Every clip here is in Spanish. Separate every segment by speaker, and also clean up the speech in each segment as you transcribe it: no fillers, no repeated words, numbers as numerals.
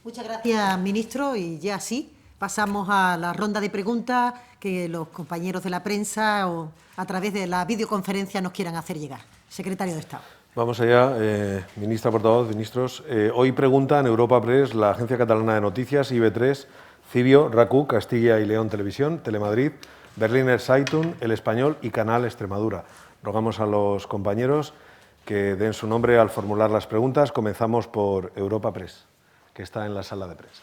Speaker 1: Muchas gracias, ministro. Y ya sí, pasamos a la ronda de preguntas que los compañeros de la prensa o a través de la videoconferencia nos quieran hacer llegar. Secretario de Estado.
Speaker 2: Vamos allá, ministra portavoz, ministros. Hoy preguntan Europa Press, la Agencia Catalana de Noticias, IB3, Cibio, RACU, Castilla y León Televisión, Telemadrid, Berliner Zeitung, El Español y Canal Extremadura. Rogamos a los compañeros que den su nombre al formular las preguntas. Comenzamos por Europa Press, que está en la sala de prensa.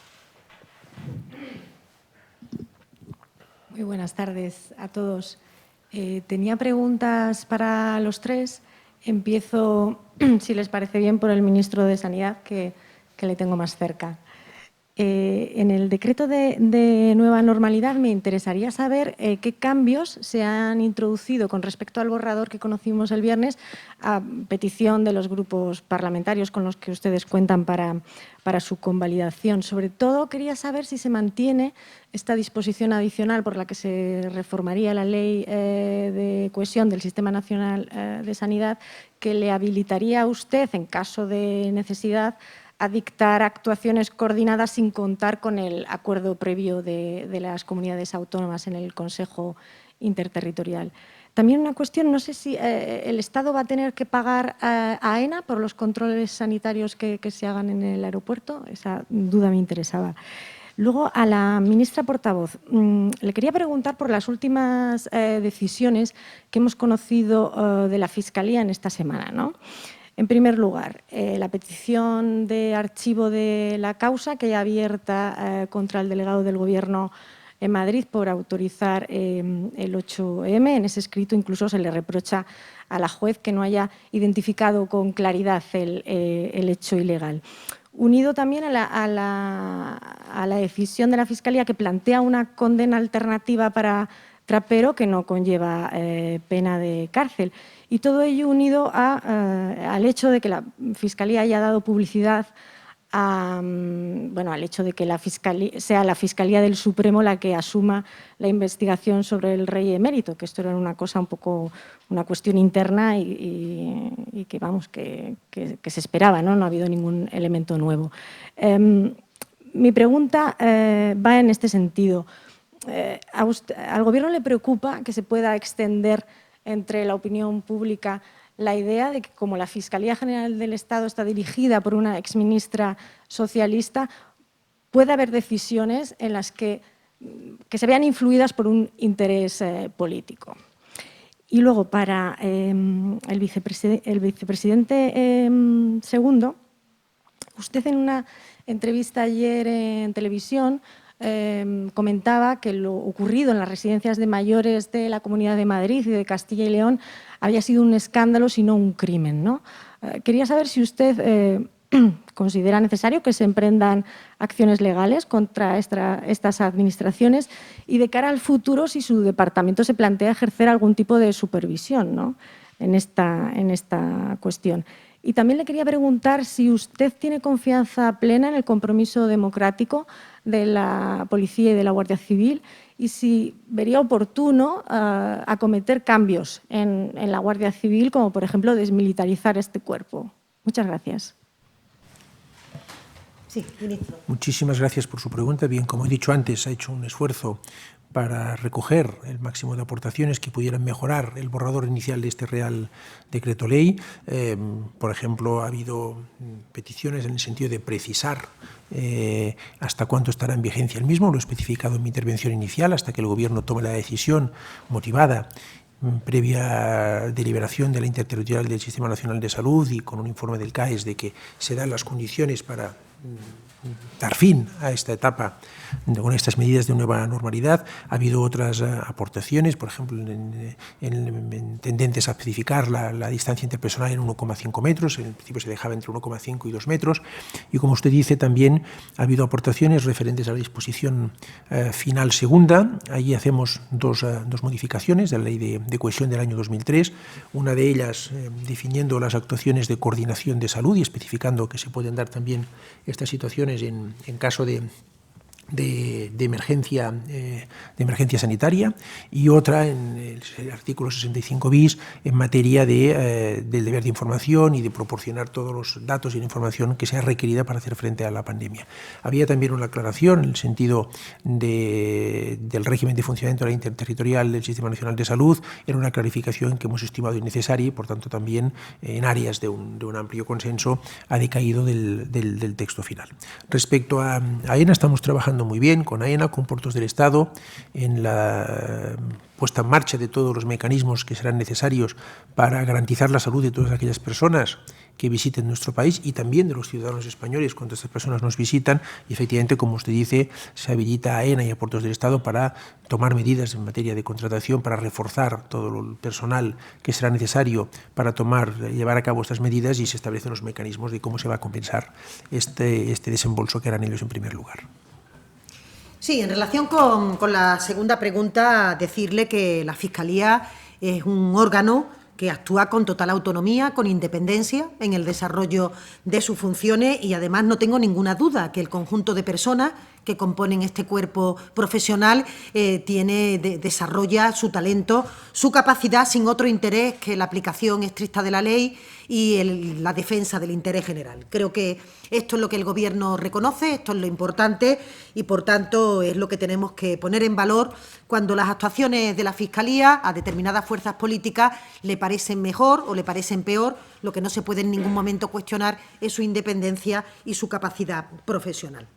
Speaker 3: Muy buenas tardes a todos. Tenía preguntas para los tres. Empiezo, si les parece bien, por el ministro de Sanidad, que le tengo más cerca. En el decreto de nueva normalidad me interesaría saber qué cambios se han introducido con respecto al borrador que conocimos el viernes a petición de los grupos parlamentarios con los que ustedes cuentan para su convalidación. Sobre todo, quería saber si se mantiene esta disposición adicional por la que se reformaría la Ley de Cohesión del Sistema Nacional de Sanidad, que le habilitaría a usted, en caso de necesidad, a dictar actuaciones coordinadas sin contar con el acuerdo previo de las comunidades autónomas en el Consejo Interterritorial. También una cuestión, no sé si el Estado va a tener que pagar a AENA por los controles sanitarios que se hagan en el aeropuerto. Esa duda me interesaba. Luego, a la ministra portavoz, le quería preguntar por las últimas decisiones que hemos conocido de la Fiscalía en esta semana, ¿no? En primer lugar, la petición de archivo de la causa que hay abierta contra el delegado del Gobierno en Madrid por autorizar el 8M. En ese escrito incluso se le reprocha a la juez que no haya identificado con claridad el hecho ilegal. Unido también a la decisión de la Fiscalía que plantea una condena alternativa para Trapero que no conlleva pena de cárcel. Y todo ello unido al hecho de que la Fiscalía haya dado publicidad al hecho de que sea la Fiscalía del Supremo la que asuma la investigación sobre el rey emérito, que esto era una cosa un poco, una cuestión interna y que, vamos, que se esperaba, ¿no? No ha habido ningún elemento nuevo. Mi pregunta va en este sentido. ¿Al Gobierno le preocupa que se pueda extender entre la opinión pública la idea de que, como la Fiscalía General del Estado está dirigida por una exministra socialista, puede haber decisiones en las que se vean influidas por un interés político? Y luego, para el vicepresidente segundo, usted en una entrevista ayer en televisión comentaba que lo ocurrido en las residencias de mayores de la Comunidad de Madrid y de Castilla y León había sido un escándalo, sino un crimen, ¿no? Quería saber si usted considera necesario que se emprendan acciones legales contra estas administraciones y, de cara al futuro, si su departamento se plantea ejercer algún tipo de supervisión, ¿no?, en esta cuestión. Y también le quería preguntar si usted tiene confianza plena en el compromiso democrático de la Policía y de la Guardia Civil y si vería oportuno acometer cambios en la Guardia Civil, como por ejemplo desmilitarizar este cuerpo. Muchas gracias.
Speaker 1: Sí, ministro.
Speaker 4: Muchísimas gracias por su pregunta. Bien, como he dicho antes, ha hecho un esfuerzo para recoger el máximo de aportaciones que pudieran mejorar el borrador inicial de este Real Decreto Ley. Por ejemplo, ha habido peticiones en el sentido de precisar hasta cuánto estará en vigencia el mismo. Lo he especificado en mi intervención inicial, hasta que el Gobierno tome la decisión motivada previa deliberación de la Interterritorial del Sistema Nacional de Salud y con un informe del CAES de que se dan las condiciones para dar fin a esta etapa con estas medidas de nueva normalidad. Ha habido otras aportaciones, por ejemplo, tendentes a especificar la distancia interpersonal en 1,5 metros, en principio se dejaba entre 1,5 y 2 metros, y como usted dice, también ha habido aportaciones referentes a la disposición final segunda. Allí hacemos dos modificaciones de la Ley de Cohesión del año 2003, una de ellas definiendo las actuaciones de coordinación de salud y especificando que se pueden dar también estas situaciones en caso de de emergencia sanitaria, y otra en el artículo 65 bis en materia del deber de información y de proporcionar todos los datos y la información que sea requerida para hacer frente a la pandemia. Había también una aclaración en el sentido del régimen de funcionamiento de la interterritorial del Sistema Nacional de Salud. Era una clarificación que hemos estimado innecesaria y, por tanto, también en áreas de un amplio consenso ha decaído del texto final. Respecto a AENA, estamos trabajando muy bien con AENA, con Puertos del Estado, en la puesta en marcha de todos los mecanismos que serán necesarios para garantizar la salud de todas aquellas personas que visiten nuestro país y también de los ciudadanos españoles cuando estas personas nos visitan. Y efectivamente, como usted dice, se habilita a AENA y a Puertos del Estado para tomar medidas en materia de contratación, para reforzar todo el personal que será necesario para llevar a cabo estas medidas, y se establecen los mecanismos de cómo se va a compensar este desembolso que harán ellos en primer lugar.
Speaker 1: Sí, en relación con la segunda pregunta, decirle que la Fiscalía es un órgano que actúa con total autonomía, con independencia en el desarrollo de sus funciones, y además no tengo ninguna duda que el conjunto de personas que componen este cuerpo profesional desarrolla su talento, su capacidad, sin otro interés que la aplicación estricta de la ley y la defensa del interés general. Creo que esto es lo que el Gobierno reconoce, esto es lo importante, y por tanto es lo que tenemos que poner en valor cuando las actuaciones de la Fiscalía a determinadas fuerzas políticas le parecen mejor o le parecen peor. Lo que no se puede en ningún momento cuestionar es su independencia y su capacidad profesional.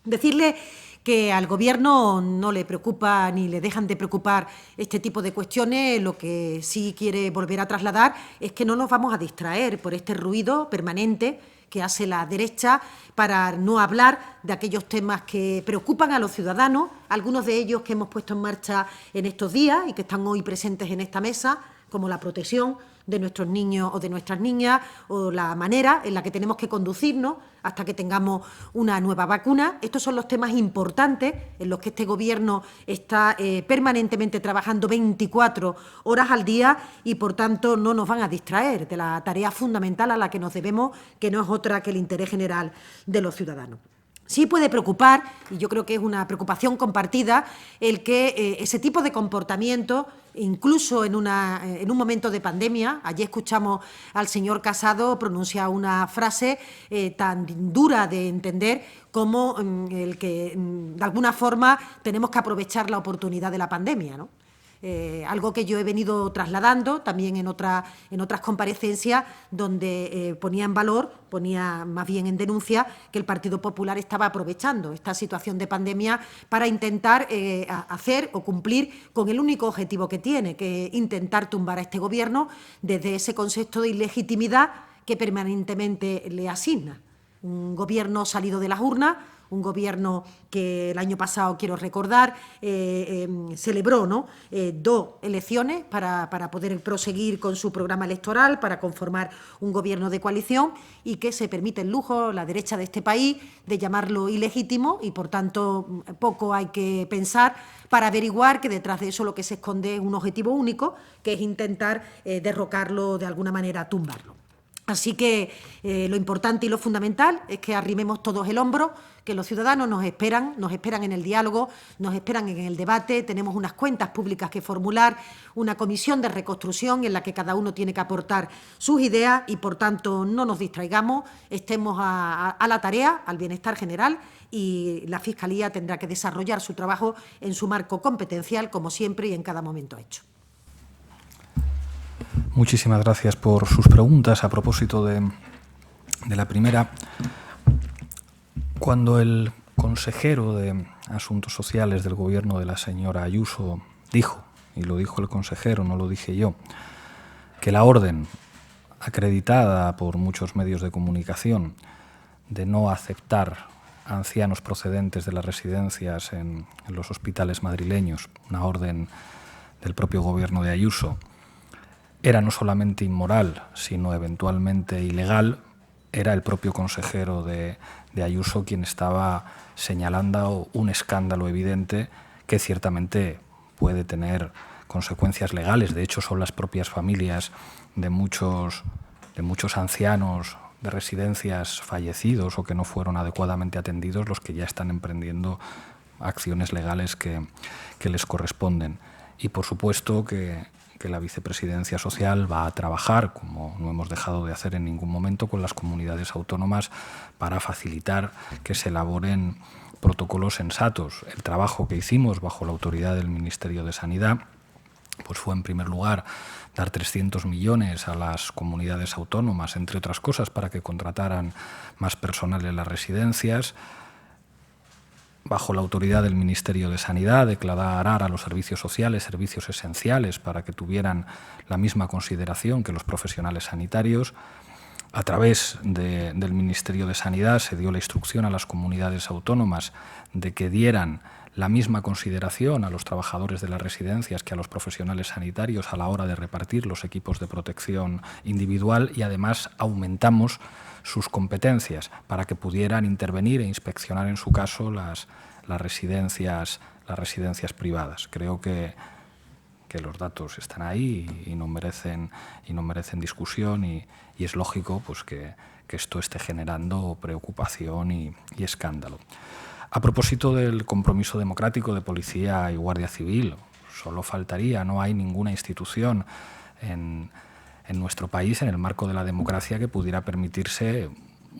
Speaker 1: Decirle que al Gobierno no le preocupa ni le dejan de preocupar este tipo de cuestiones. Lo que sí quiere volver a trasladar es que no nos vamos a distraer por este ruido permanente que hace la derecha para no hablar de aquellos temas que preocupan a los ciudadanos, algunos de ellos que hemos puesto en marcha en estos días y que están hoy presentes en esta mesa, como la protección de nuestros niños o de nuestras niñas, o la manera en la que tenemos que conducirnos hasta que tengamos una nueva vacuna. Estos son los temas importantes en los que este Gobierno está permanentemente trabajando 24 horas al día, y por tanto no nos van a distraer de la tarea fundamental a la que nos debemos, que no es otra que el interés general de los ciudadanos. Sí puede preocupar, y yo creo que es una preocupación compartida, el que ese tipo de comportamiento, incluso en un momento de pandemia, ayer escuchamos al señor Casado pronunciar una frase tan dura de entender como el que, de alguna forma, tenemos que aprovechar la oportunidad de la pandemia, ¿no? Algo que yo he venido trasladando también en otras comparecencias, donde ponía en valor, ponía más bien en denuncia, que el Partido Popular estaba aprovechando esta situación de pandemia para intentar hacer o cumplir con el único objetivo que tiene, que es intentar tumbar a este Gobierno desde ese concepto de ilegitimidad que permanentemente le asigna. Un Gobierno salido de las urnas, un Gobierno que el año pasado, quiero recordar, celebró, ¿no?, 2 elecciones para poder proseguir con su programa electoral, para conformar un Gobierno de coalición, y que se permite el lujo, la derecha de este país, de llamarlo ilegítimo, y por tanto poco hay que pensar para averiguar que detrás de eso lo que se esconde es un objetivo único, que es intentar derrocarlo, de alguna manera tumbarlo. Así que lo importante y lo fundamental es que arrimemos todos el hombro, que los ciudadanos nos esperan en el diálogo, nos esperan en el debate. Tenemos unas cuentas públicas que formular, una comisión de reconstrucción en la que cada uno tiene que aportar sus ideas, y por tanto no nos distraigamos, estemos a la tarea, al bienestar general, y la Fiscalía tendrá que desarrollar su trabajo en su marco competencial, como siempre y en cada momento hecho.
Speaker 5: Muchísimas gracias por sus preguntas. A propósito de la primera, cuando el consejero de Asuntos Sociales del Gobierno de la señora Ayuso dijo, y lo dijo el consejero, no lo dije yo, que la orden acreditada por muchos medios de comunicación de no aceptar a ancianos procedentes de las residencias en los hospitales madrileños, una orden del propio Gobierno de Ayuso, era no solamente inmoral, sino eventualmente ilegal, era el propio consejero de Ayuso quien estaba señalando un escándalo evidente que ciertamente puede tener consecuencias legales. De hecho, son las propias familias de muchos ancianos de residencias fallecidos o que no fueron adecuadamente atendidos los que ya están emprendiendo acciones legales que les corresponden. Y, por supuesto, que la Vicepresidencia Social va a trabajar, como no hemos dejado de hacer en ningún momento, con las comunidades autónomas para facilitar que se elaboren protocolos sensatos. El trabajo que hicimos bajo la autoridad del Ministerio de Sanidad pues fue, en primer lugar, dar 300 millones a las comunidades autónomas, entre otras cosas, para que contrataran más personal en las residencias. Bajo la autoridad del Ministerio de Sanidad, declarar a los servicios sociales servicios esenciales para que tuvieran la misma consideración que los profesionales sanitarios. A través del Ministerio de Sanidad se dio la instrucción a las comunidades autónomas de que dieran la misma consideración a los trabajadores de las residencias que a los profesionales sanitarios a la hora de repartir los equipos de protección individual, y además aumentamos sus competencias para que pudieran intervenir e inspeccionar en su caso las residencias privadas. Creo que los datos están ahí y no merecen discusión, y es lógico pues que esto esté generando preocupación y escándalo. A propósito del compromiso democrático de Policía y Guardia Civil, solo faltaría, no hay ninguna institución en nuestro país, en el marco de la democracia, que pudiera permitirse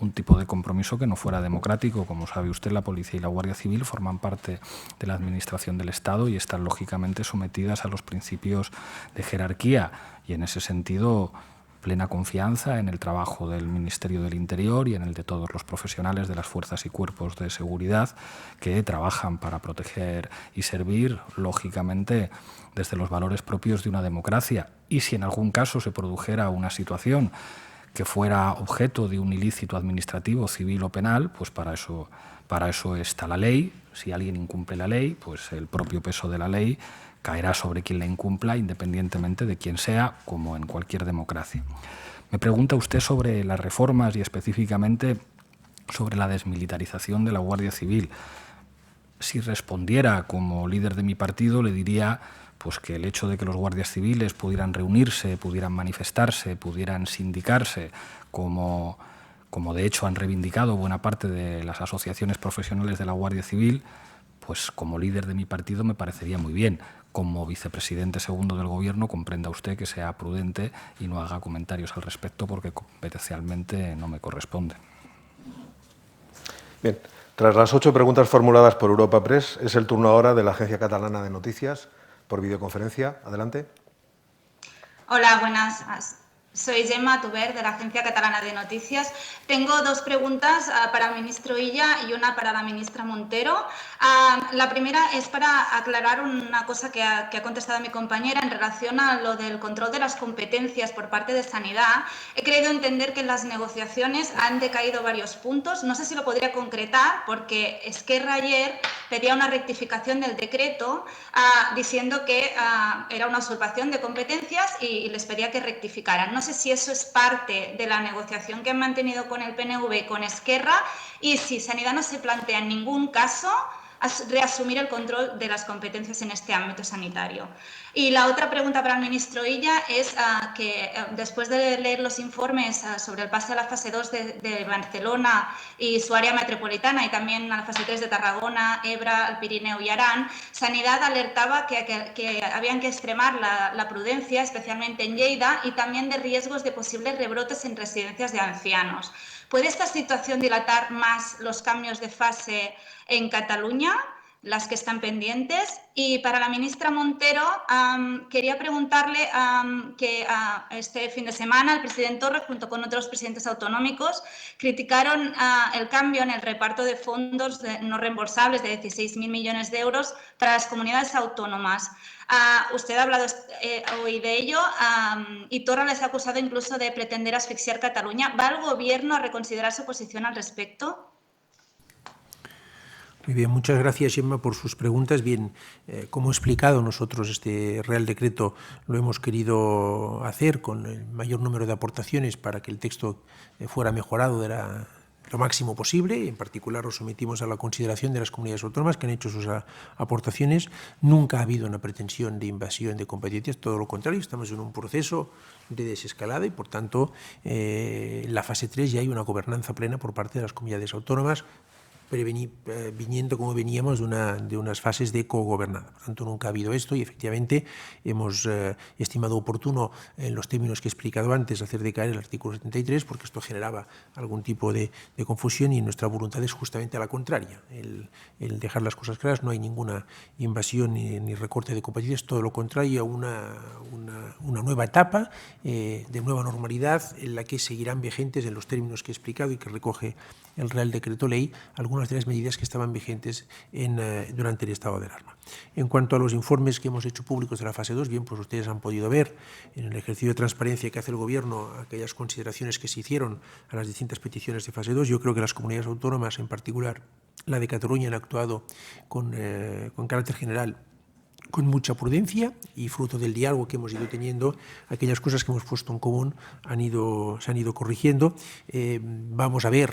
Speaker 5: un tipo de compromiso que no fuera democrático. Como sabe usted, la Policía y la Guardia Civil forman parte de la Administración del Estado y están lógicamente sometidas a los principios de jerarquía, y en ese sentido plena confianza en el trabajo del Ministerio del Interior y en el de todos los profesionales de las fuerzas y cuerpos de seguridad que trabajan para proteger y servir, lógicamente, desde los valores propios de una democracia. Y si en algún caso se produjera una situación que fuera objeto de un ilícito administrativo, civil o penal, pues para eso está la ley. Si alguien incumple la ley, pues el propio peso de la ley caerá sobre quien la incumpla, independientemente de quién sea, como en cualquier democracia. Me pregunta usted sobre las reformas y específicamente sobre la desmilitarización de la Guardia Civil. Si respondiera como líder de mi partido, le diría pues que el hecho de que los guardias civiles pudieran reunirse, pudieran manifestarse, pudieran sindicarse, como de hecho han reivindicado buena parte de las asociaciones profesionales de la Guardia Civil, pues como líder de mi partido me parecería muy bien. Como vicepresidente segundo del Gobierno, comprenda usted que sea prudente y no haga comentarios al respecto, porque competencialmente no me corresponde.
Speaker 2: Bien, tras las 8 preguntas formuladas por Europa Press, es el turno ahora de la Agencia Catalana de Noticias por videoconferencia. Adelante.
Speaker 6: Hola, buenas. Soy Gemma Tuber, de la Agencia Catalana de Noticias. Tengo 2 preguntas para el ministro Illa y una para la ministra Montero. La primera es para aclarar una cosa que ha contestado mi compañera en relación a lo del control de las competencias por parte de Sanidad. He creído entender que en las negociaciones han decaído varios puntos. No sé si lo podría concretar, porque Esquerra ayer pedía una rectificación del decreto diciendo que era una usurpación de competencias y les pedía que rectificaran. No sé si eso es parte de la negociación que han mantenido con el PNV y con Esquerra, y si Sanidad no se plantea en ningún caso reasumir el control de las competencias en este ámbito sanitario. Y la otra pregunta para el ministro Illa es que después de leer los informes sobre el pase a la fase 2 de Barcelona y su área metropolitana, y también a la fase 3 de Tarragona, Ebra, el Pirineo y Arán, Sanidad alertaba que habían que extremar la prudencia, especialmente en Lleida, y también de riesgos de posibles rebrotes en residencias de ancianos. ¿Puede esta situación dilatar más los cambios de fase en Cataluña, las que están pendientes? Y para la ministra Montero, quería preguntarle que este fin de semana el presidente Torra, junto con otros presidentes autonómicos, criticaron el cambio en el reparto de fondos no reembolsables de 16.000 millones de euros para las comunidades autónomas. Usted ha hablado hoy de ello y Torra les ha acusado incluso de pretender asfixiar Cataluña. ¿Va el Gobierno a reconsiderar su posición al respecto?
Speaker 4: Muy bien, muchas gracias, Gemma, por sus preguntas. Bien, como he explicado, nosotros este Real Decreto lo hemos querido hacer con el mayor número de aportaciones para que el texto fuera mejorado de lo máximo posible, y en particular lo sometimos a la consideración de las comunidades autónomas que han hecho sus aportaciones. Nunca ha habido una pretensión de invasión de competencias, todo lo contrario, estamos en un proceso de desescalada y, por tanto, en la fase 3 ya hay una gobernanza plena por parte de las comunidades autónomas, viniendo como veníamos de unas fases de cogobernanza. Por tanto, nunca ha habido esto y efectivamente hemos estimado oportuno, en los términos que he explicado antes, hacer decaer el artículo 73 porque esto generaba algún tipo de confusión y nuestra voluntad es justamente a la contraria, el dejar las cosas claras. No hay ninguna invasión ni recorte de competencias, todo lo contrario, una nueva etapa de nueva normalidad en la que seguirán vigentes en los términos que he explicado y que recoge el Real Decreto Ley algunas de las medidas que estaban vigentes durante el estado de alarma. En cuanto a los informes que hemos hecho públicos de la fase 2, bien, pues ustedes han podido ver en el ejercicio de transparencia que hace el Gobierno aquellas consideraciones que se hicieron a las distintas peticiones de fase 2. Yo creo que las comunidades autónomas, en particular la de Cataluña, han actuado con carácter general con mucha prudencia y fruto del diálogo que hemos ido teniendo, aquellas cosas que hemos puesto en común se han ido corrigiendo. Vamos a ver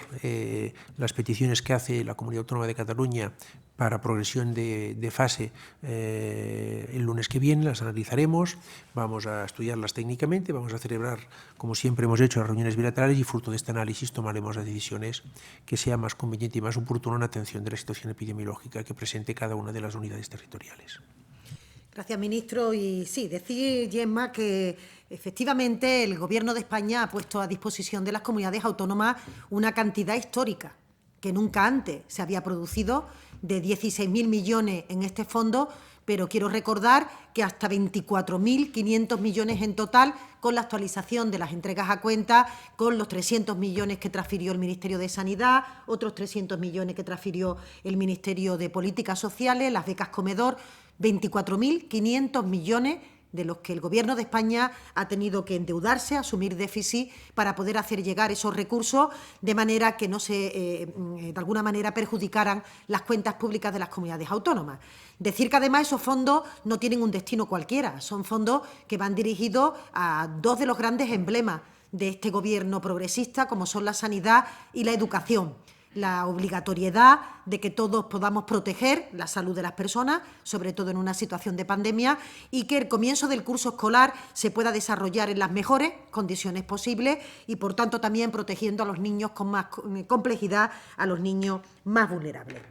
Speaker 4: las peticiones que hace la Comunidad Autónoma de Cataluña para progresión de fase el lunes que viene, las analizaremos, vamos a estudiarlas técnicamente, vamos a celebrar, como siempre hemos hecho, las reuniones bilaterales y fruto de este análisis tomaremos las decisiones que sea más conveniente y más oportuno en atención de la situación epidemiológica que presente cada una de las unidades territoriales.
Speaker 1: Gracias, ministro. Y sí, decir, Gemma, que efectivamente el Gobierno de España ha puesto a disposición de las comunidades autónomas una cantidad histórica que nunca antes se había producido, de 16.000 millones en este fondo, pero quiero recordar que hasta 24.500 millones en total con la actualización de las entregas a cuenta, con los 300 millones que transfirió el Ministerio de Sanidad, otros 300 millones que transfirió el Ministerio de Políticas Sociales, las becas comedor, 24.500 millones de los que el Gobierno de España ha tenido que endeudarse, asumir déficit para poder hacer llegar esos recursos de manera que no se, de alguna manera, perjudicaran las cuentas públicas de las comunidades autónomas. Decir que además esos fondos no tienen un destino cualquiera, son fondos que van dirigidos a dos de los grandes emblemas de este Gobierno progresista, como son la sanidad y la educación. La obligatoriedad de que todos podamos proteger la salud de las personas, sobre todo en una situación de pandemia, y que el comienzo del curso escolar se pueda desarrollar en las mejores condiciones posibles y, por tanto, también protegiendo a los niños con más complejidad, a los niños más vulnerables.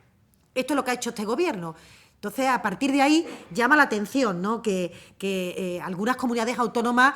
Speaker 1: Esto es lo que ha hecho este Gobierno. Entonces, a partir de ahí, llama la atención, ¿no?, que algunas comunidades autónomas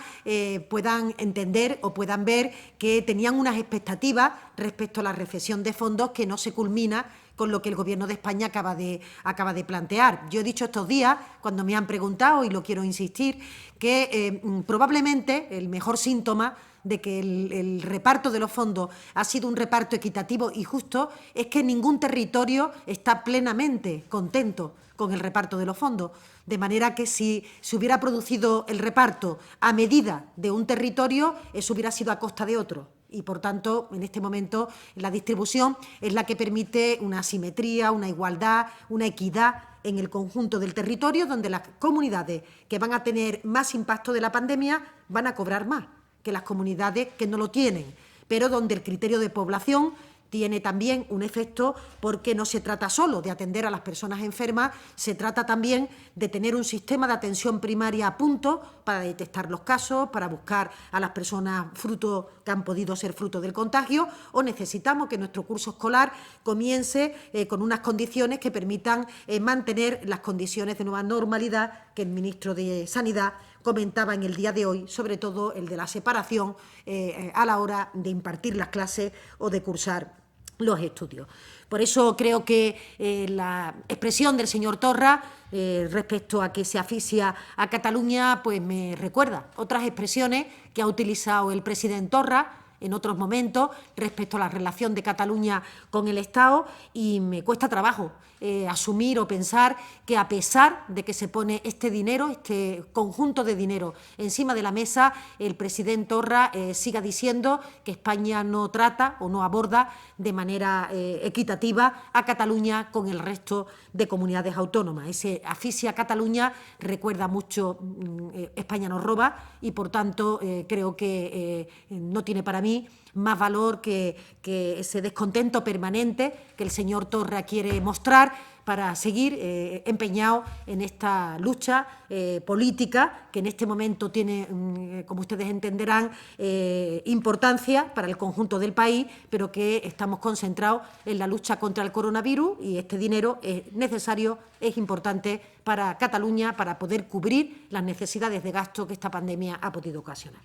Speaker 1: puedan entender o puedan ver que tenían unas expectativas respecto a la reflexión de fondos que no se culmina con lo que el Gobierno de España acaba de plantear. Yo he dicho estos días, cuando me han preguntado, y lo quiero insistir, que probablemente el mejor síntoma de que el reparto de los fondos ha sido un reparto equitativo y justo es que ningún territorio está plenamente contento con el reparto de los fondos. De manera que si se hubiera producido el reparto a medida de un territorio, eso hubiera sido a costa de otro. Y, por tanto, en este momento la distribución es la que permite una simetría, una igualdad, una equidad en el conjunto del territorio, donde las comunidades que van a tener más impacto de la pandemia van a cobrar más que las comunidades que no lo tienen, pero donde el criterio de población tiene también un efecto, porque no se trata solo de atender a las personas enfermas, se trata también de tener un sistema de atención primaria a punto para detectar los casos, para buscar a las personas que han podido ser fruto del contagio, o necesitamos que nuestro curso escolar comience con unas condiciones que permitan mantener las condiciones de nueva normalidad que el ministro de Sanidad comentaba en el día de hoy, sobre todo el de la separación a la hora de impartir las clases o de cursar los estudios. Por eso creo que la expresión del señor Torra respecto a que se asfixia a Cataluña, pues me recuerda otras expresiones que ha utilizado el presidente Torra en otros momentos respecto a la relación de Cataluña con el Estado, y me cuesta trabajo asumir o pensar que, a pesar de que se pone este dinero, este conjunto de dinero encima de la mesa, el presidente Torra siga diciendo que España no trata o no aborda de manera equitativa a Cataluña con el resto de comunidades autónomas. Ese asfixia a Cataluña recuerda mucho España nos roba, y, por tanto, creo que no tiene para mí mí más valor que ese descontento permanente que el señor Torra quiere mostrar para seguir empeñado en esta lucha política que en este momento tiene, como ustedes entenderán, importancia para el conjunto del país, pero que estamos concentrados en la lucha contra el coronavirus y este dinero es necesario, es importante para Cataluña para poder cubrir las necesidades de gasto que esta pandemia ha podido ocasionar.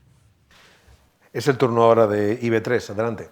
Speaker 2: Es el turno ahora de IB3. Adelante.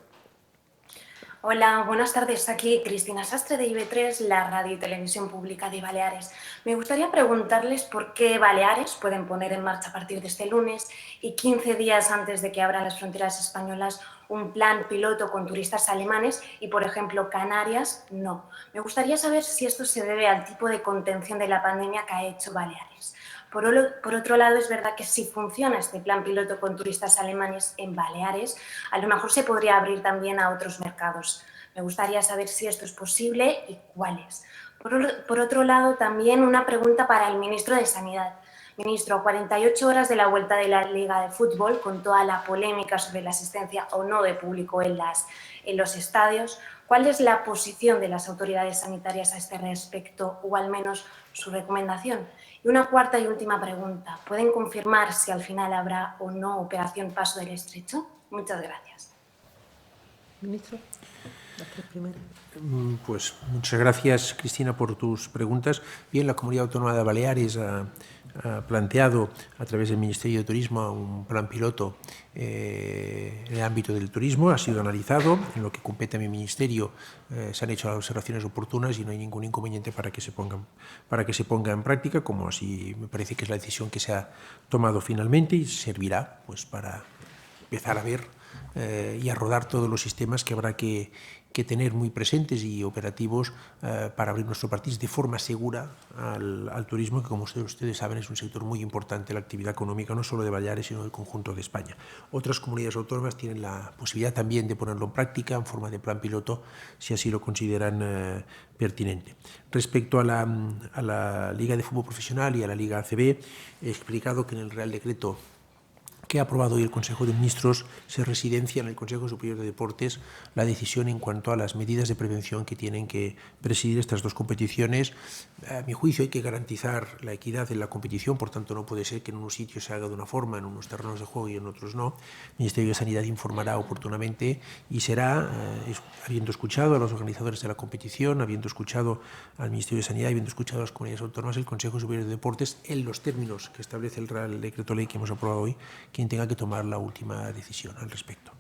Speaker 7: Hola, buenas tardes. Aquí Cristina Sastre de IB3, la radio y televisión pública de Baleares. Me gustaría preguntarles por qué Baleares pueden poner en marcha a partir de este lunes y 15 días antes de que abran las fronteras españolas un plan piloto con turistas alemanes y, por ejemplo, Canarias no. Me gustaría saber si esto se debe al tipo de contención de la pandemia que ha hecho Baleares. Por otro lado, es verdad que si funciona este plan piloto con turistas alemanes en Baleares, a lo mejor se podría abrir también a otros mercados. Me gustaría saber si esto es posible y cuáles. Por otro lado, también una pregunta para el ministro de Sanidad. Ministro, a 48 horas de la vuelta de la Liga de Fútbol, con toda la polémica sobre la asistencia o no de público en los estadios, ¿cuál es la posición de las autoridades sanitarias a este respecto o al menos su recomendación? Y una cuarta y última pregunta. ¿Pueden confirmar si al final habrá o no operación Paso del Estrecho? Muchas gracias.
Speaker 1: Ministro, las tres primeras.
Speaker 4: Pues muchas gracias, Cristina, por tus preguntas. Bien, la Comunidad Autónoma de Baleares ha planteado a través del Ministerio de Turismo un plan piloto en el ámbito del turismo. Ha sido analizado, en lo que compete a mi ministerio se han hecho las observaciones oportunas y no hay ningún inconveniente para que se ponga en práctica, como así me parece que es la decisión que se ha tomado finalmente y servirá pues para empezar a ver y a rodar todos los sistemas que habrá que tener muy presentes y operativos para abrir nuestro país de forma segura al turismo, que como ustedes saben es un sector muy importante en la actividad económica, no solo de Baleares, sino del conjunto de España. Otras comunidades autónomas tienen la posibilidad también de ponerlo en práctica en forma de plan piloto, si así lo consideran pertinente. Respecto a la Liga de Fútbol Profesional y a la Liga ACB, he explicado que en el Real Decreto que ha aprobado hoy el Consejo de Ministros se residencia en el Consejo Superior de Deportes la decisión en cuanto a las medidas de prevención que tienen que presidir estas dos competiciones. A mi juicio hay que garantizar la equidad en la competición, por tanto no puede ser que en unos sitios se haga de una forma, en unos terrenos de juego y en otros no. El Ministerio de Sanidad informará oportunamente y será, habiendo escuchado a los organizadores de la competición, habiendo escuchado al Ministerio de Sanidad, habiendo escuchado a las comunidades autónomas, el Consejo Superior de Deportes, en los términos que establece el Real Decreto Ley que hemos aprobado hoy, quien tenga que tomar la última decisión al respecto.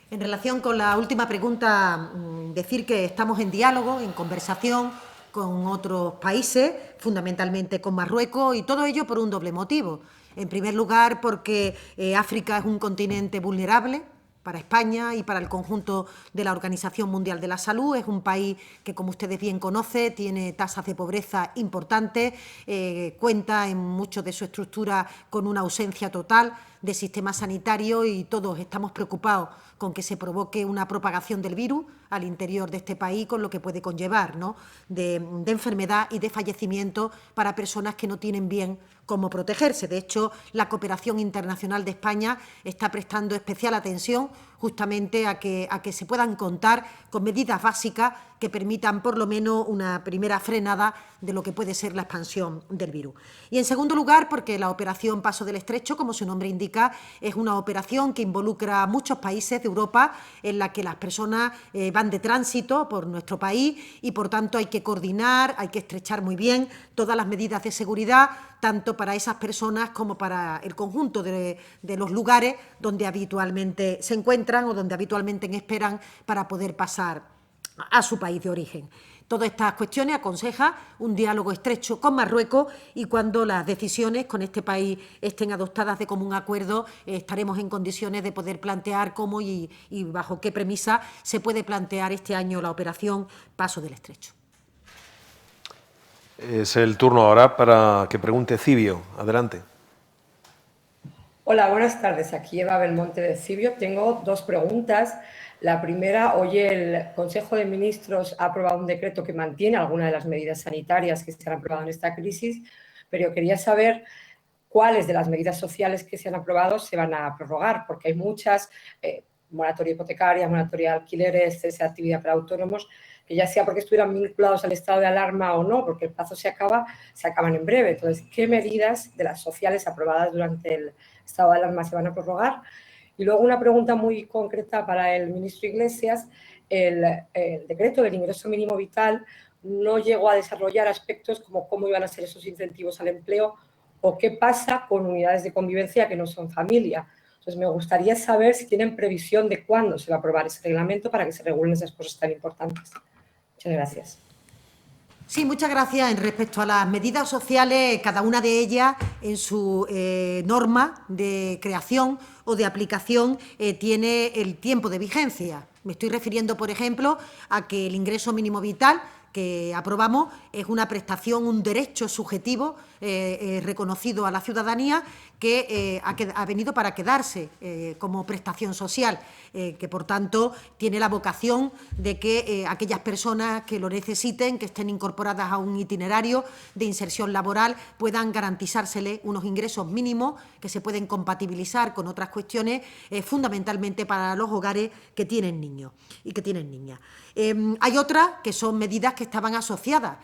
Speaker 1: En relación con la última pregunta, decir que estamos en diálogo, en conversación con otros países, fundamentalmente con Marruecos, y todo ello por un doble motivo. En primer lugar, porque África es un continente vulnerable para España y para el conjunto de la Organización Mundial de la Salud. Es un país que, como ustedes bien conocen, tiene tasas de pobreza importantes, cuenta en mucho de su estructura con una ausencia total de sistema sanitario y todos estamos preocupados con que se provoque una propagación del virus al interior de este país, con lo que puede conllevar, ¿no?, de enfermedad y de fallecimiento para personas que no tienen bien cómo protegerse. De hecho, la cooperación internacional de España está prestando especial atención justamente a que se puedan contar con medidas básicas que permitan por lo menos una primera frenada de lo que puede ser la expansión del virus. Y en segundo lugar, porque la operación Paso del Estrecho, como su nombre indica, es una operación que involucra a muchos países de Europa en la que las personas van de tránsito por nuestro país y, por tanto, hay que coordinar, hay que estrechar muy bien todas las medidas de seguridad, tanto para esas personas como para el conjunto de los lugares donde habitualmente se encuentran o donde habitualmente esperan para poder pasar a su país de origen. Todas estas cuestiones aconseja un diálogo estrecho con Marruecos y cuando las decisiones con este país estén adoptadas de común acuerdo estaremos en condiciones de poder plantear cómo y bajo qué premisa se puede plantear este año la operación Paso del Estrecho.
Speaker 2: Es el turno ahora para que pregunte Cibio. Adelante.
Speaker 8: Hola, buenas tardes. Aquí Eva Belmonte de Cibio. Tengo dos preguntas. La primera, hoy el Consejo de Ministros ha aprobado un decreto que mantiene algunas de las medidas sanitarias que se han aprobado en esta crisis, pero yo quería saber cuáles de las medidas sociales que se han aprobado se van a prorrogar, porque hay muchas, moratoria hipotecaria, moratoria de alquileres, cese de actividad para autónomos, que ya sea porque estuvieran vinculados al estado de alarma o no, porque el plazo se acaban en breve. Entonces, ¿qué medidas de las sociales aprobadas durante el estado de alarma se van a prorrogar? Y luego una pregunta muy concreta para el ministro Iglesias. El decreto del ingreso mínimo vital no llegó a desarrollar aspectos como cómo iban a ser esos incentivos al empleo o qué pasa con unidades de convivencia que no son familia. Entonces, me gustaría saber si tienen previsión de cuándo se va a aprobar ese reglamento para que se regulen esas cosas tan importantes. Muchas gracias.
Speaker 1: Sí, muchas gracias. En respecto a las medidas sociales, cada una de ellas en su norma de creación o de aplicación tiene el tiempo de vigencia. Me estoy refiriendo, por ejemplo, a que el ingreso mínimo vital que aprobamos es una prestación, un derecho subjetivo reconocido a la ciudadanía que ha venido para quedarse como prestación social, que por tanto tiene la vocación de que aquellas personas que lo necesiten, que estén incorporadas a un itinerario de inserción laboral, puedan garantizársele unos ingresos mínimos que se pueden compatibilizar con otras cuestiones, fundamentalmente para los hogares que tienen niños y que tienen niñas. Hay otras que son medidas que estaban asociadas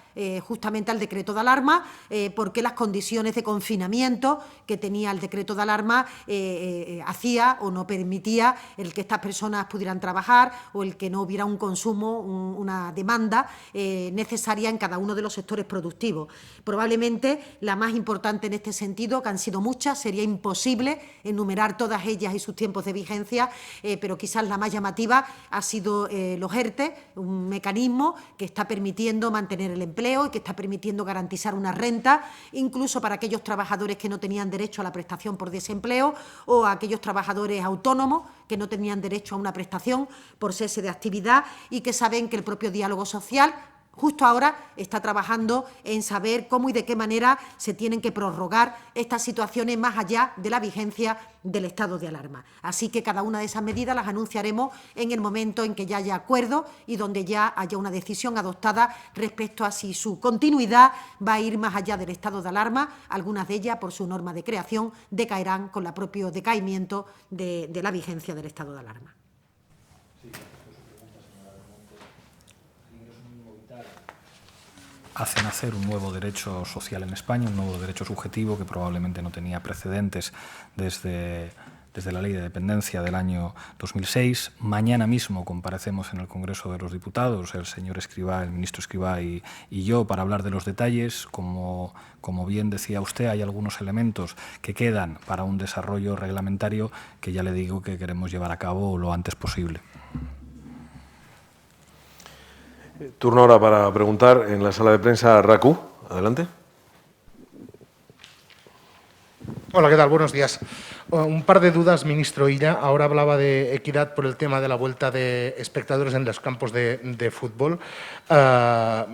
Speaker 1: justamente al decreto de alarma, porque las condiciones de confinamiento que tenía el decreto de alarma hacía o no permitía el que estas personas pudieran trabajar o el que no hubiera un consumo, una demanda necesaria en cada uno de los sectores productivos. Probablemente la más importante en este sentido, que han sido muchas, sería imposible enumerar todas ellas y sus tiempos de vigencia, pero quizás la más llamativa ha sido los ERTE, un mecanismo que está permitiendo mantener el empleo y que está permitiendo garantizar una renta, incluso para aquellos trabajadores que no tenían derecho a la prestación por desempleo o a aquellos trabajadores autónomos que no tenían derecho a una prestación por cese de actividad y que saben que el propio diálogo social justo ahora está trabajando en saber cómo y de qué manera se tienen que prorrogar estas situaciones más allá de la vigencia del estado de alarma. Así que cada una de esas medidas las anunciaremos en el momento en que ya haya acuerdo y donde ya haya una decisión adoptada respecto a si su continuidad va a ir más allá del estado de alarma. Algunas de ellas, por su norma de creación, decaerán con el propio decaimiento de la vigencia del estado de alarma.
Speaker 5: Hace nacer un nuevo derecho social en España, un nuevo derecho subjetivo que probablemente no tenía precedentes desde la Ley de Dependencia del año 2006. Mañana mismo comparecemos en el Congreso de los Diputados, el señor Escrivá, el ministro Escrivá y yo, para hablar de los detalles. Como bien decía usted, hay algunos elementos que quedan para un desarrollo reglamentario que ya le digo que queremos llevar a cabo lo antes posible.
Speaker 2: Turno ahora para preguntar en la sala de prensa RACU. Adelante.
Speaker 9: Hola, ¿qué tal? Buenos días. Un par de dudas, ministro Illa. Ahora hablaba de equidad por el tema de la vuelta de espectadores en los campos de fútbol.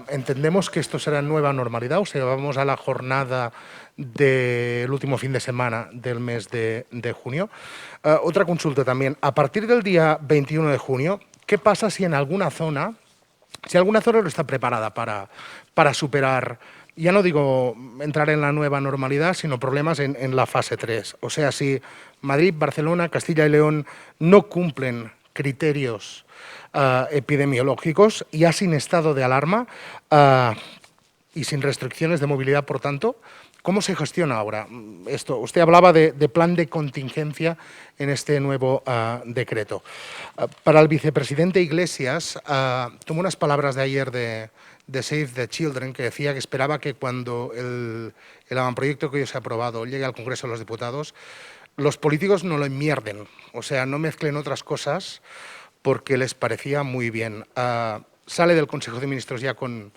Speaker 9: ¿Entendemos que esto será nueva normalidad o sea, vamos a la jornada del último fin de semana del mes de junio? Otra consulta también. A partir del día 21 de junio, ¿qué pasa si en alguna zona no está preparada para superar, ya no digo entrar en la nueva normalidad, sino problemas en la fase 3? O sea, si Madrid, Barcelona, Castilla y León no cumplen criterios epidemiológicos, ya sin estado de alarma y sin restricciones de movilidad, por tanto, ¿cómo se gestiona ahora esto? Usted hablaba de plan de contingencia en este nuevo decreto. Para el vicepresidente Iglesias, tomó unas palabras de ayer de Save the Children, que decía que esperaba que cuando el avantproyecto que hoy se ha aprobado llegue al Congreso de los Diputados, los políticos no lo enmierden, o sea, no mezclen otras cosas porque les parecía muy bien. Sale del Consejo de Ministros ya con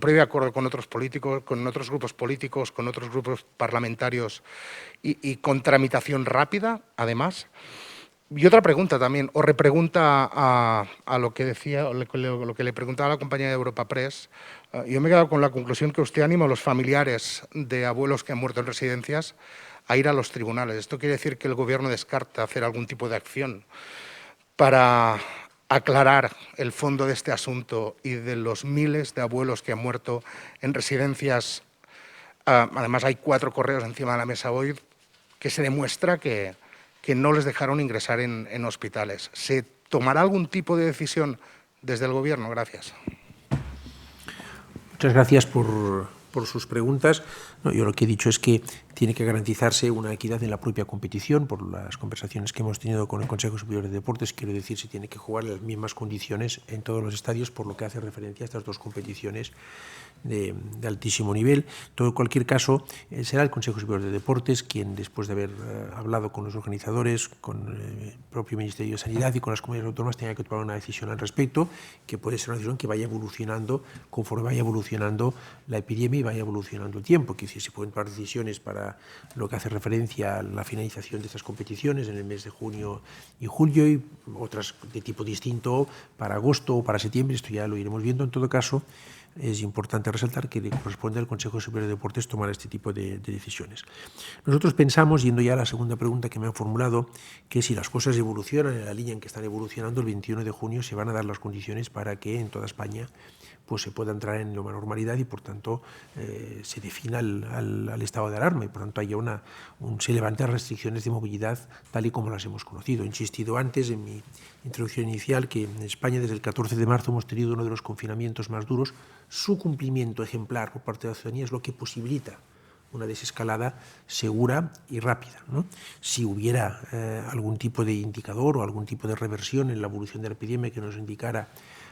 Speaker 9: previo acuerdo con otros políticos, con otros grupos políticos, con otros grupos parlamentarios y con tramitación rápida, además. Y otra pregunta también, o repregunta a lo que decía, lo que le preguntaba a la compañía de Europa Press. Yo me he quedado con la conclusión que usted anima a los familiares de abuelos que han muerto en residencias a ir a los tribunales. Esto quiere decir que el Gobierno descarta hacer algún tipo de acción para aclarar el fondo de este asunto y de los miles de abuelos que han muerto en residencias Además, hay 4 correos encima de la mesa hoy que se demuestra que no les dejaron ingresar en hospitales. ¿Se tomará algún tipo de decisión desde el Gobierno? Gracias.
Speaker 4: Muchas gracias por sus preguntas. No, yo lo que he dicho es que tiene que garantizarse una equidad en la propia competición. Por las conversaciones que hemos tenido con el Consejo Superior de Deportes, quiero decir, se tiene que jugar en las mismas condiciones en todos los estadios, por lo que hace referencia a estas 2 competiciones de altísimo nivel. En cualquier caso, será el Consejo Superior de Deportes quien, después de haber hablado con los organizadores, con el propio Ministerio de Sanidad y con las comunidades autónomas, tenga que tomar una decisión al respecto, que puede ser una decisión que vaya evolucionando conforme vaya evolucionando la epidemia y vaya evolucionando el tiempo. Que si se pueden tomar decisiones para lo que hace referencia a la finalización de estas competiciones en el mes de junio y julio, y otras de tipo distinto para agosto o para septiembre, esto ya lo iremos viendo. En todo caso, es importante resaltar que le corresponde al Consejo Superior de Deportes tomar este tipo de decisiones. Nosotros pensamos, yendo ya a la segunda pregunta que me han formulado, que si las cosas evolucionan en la línea en que están evolucionando, el 21 de junio se van a dar las condiciones para que en toda España pues se pueda entrar en nueva normalidad y, por tanto, se defina al estado de alarma y, por tanto, haya se levanten restricciones de movilidad tal y como las hemos conocido. He insistido antes en mi introducción inicial que en España desde el 14 de marzo hemos tenido uno de los confinamientos más duros. Su cumplimiento ejemplar por parte de la ciudadanía es lo que posibilita una desescalada segura y rápida, ¿no? Si hubiera algún tipo de indicador o algún tipo de reversión en la evolución de la epidemia que nos indicara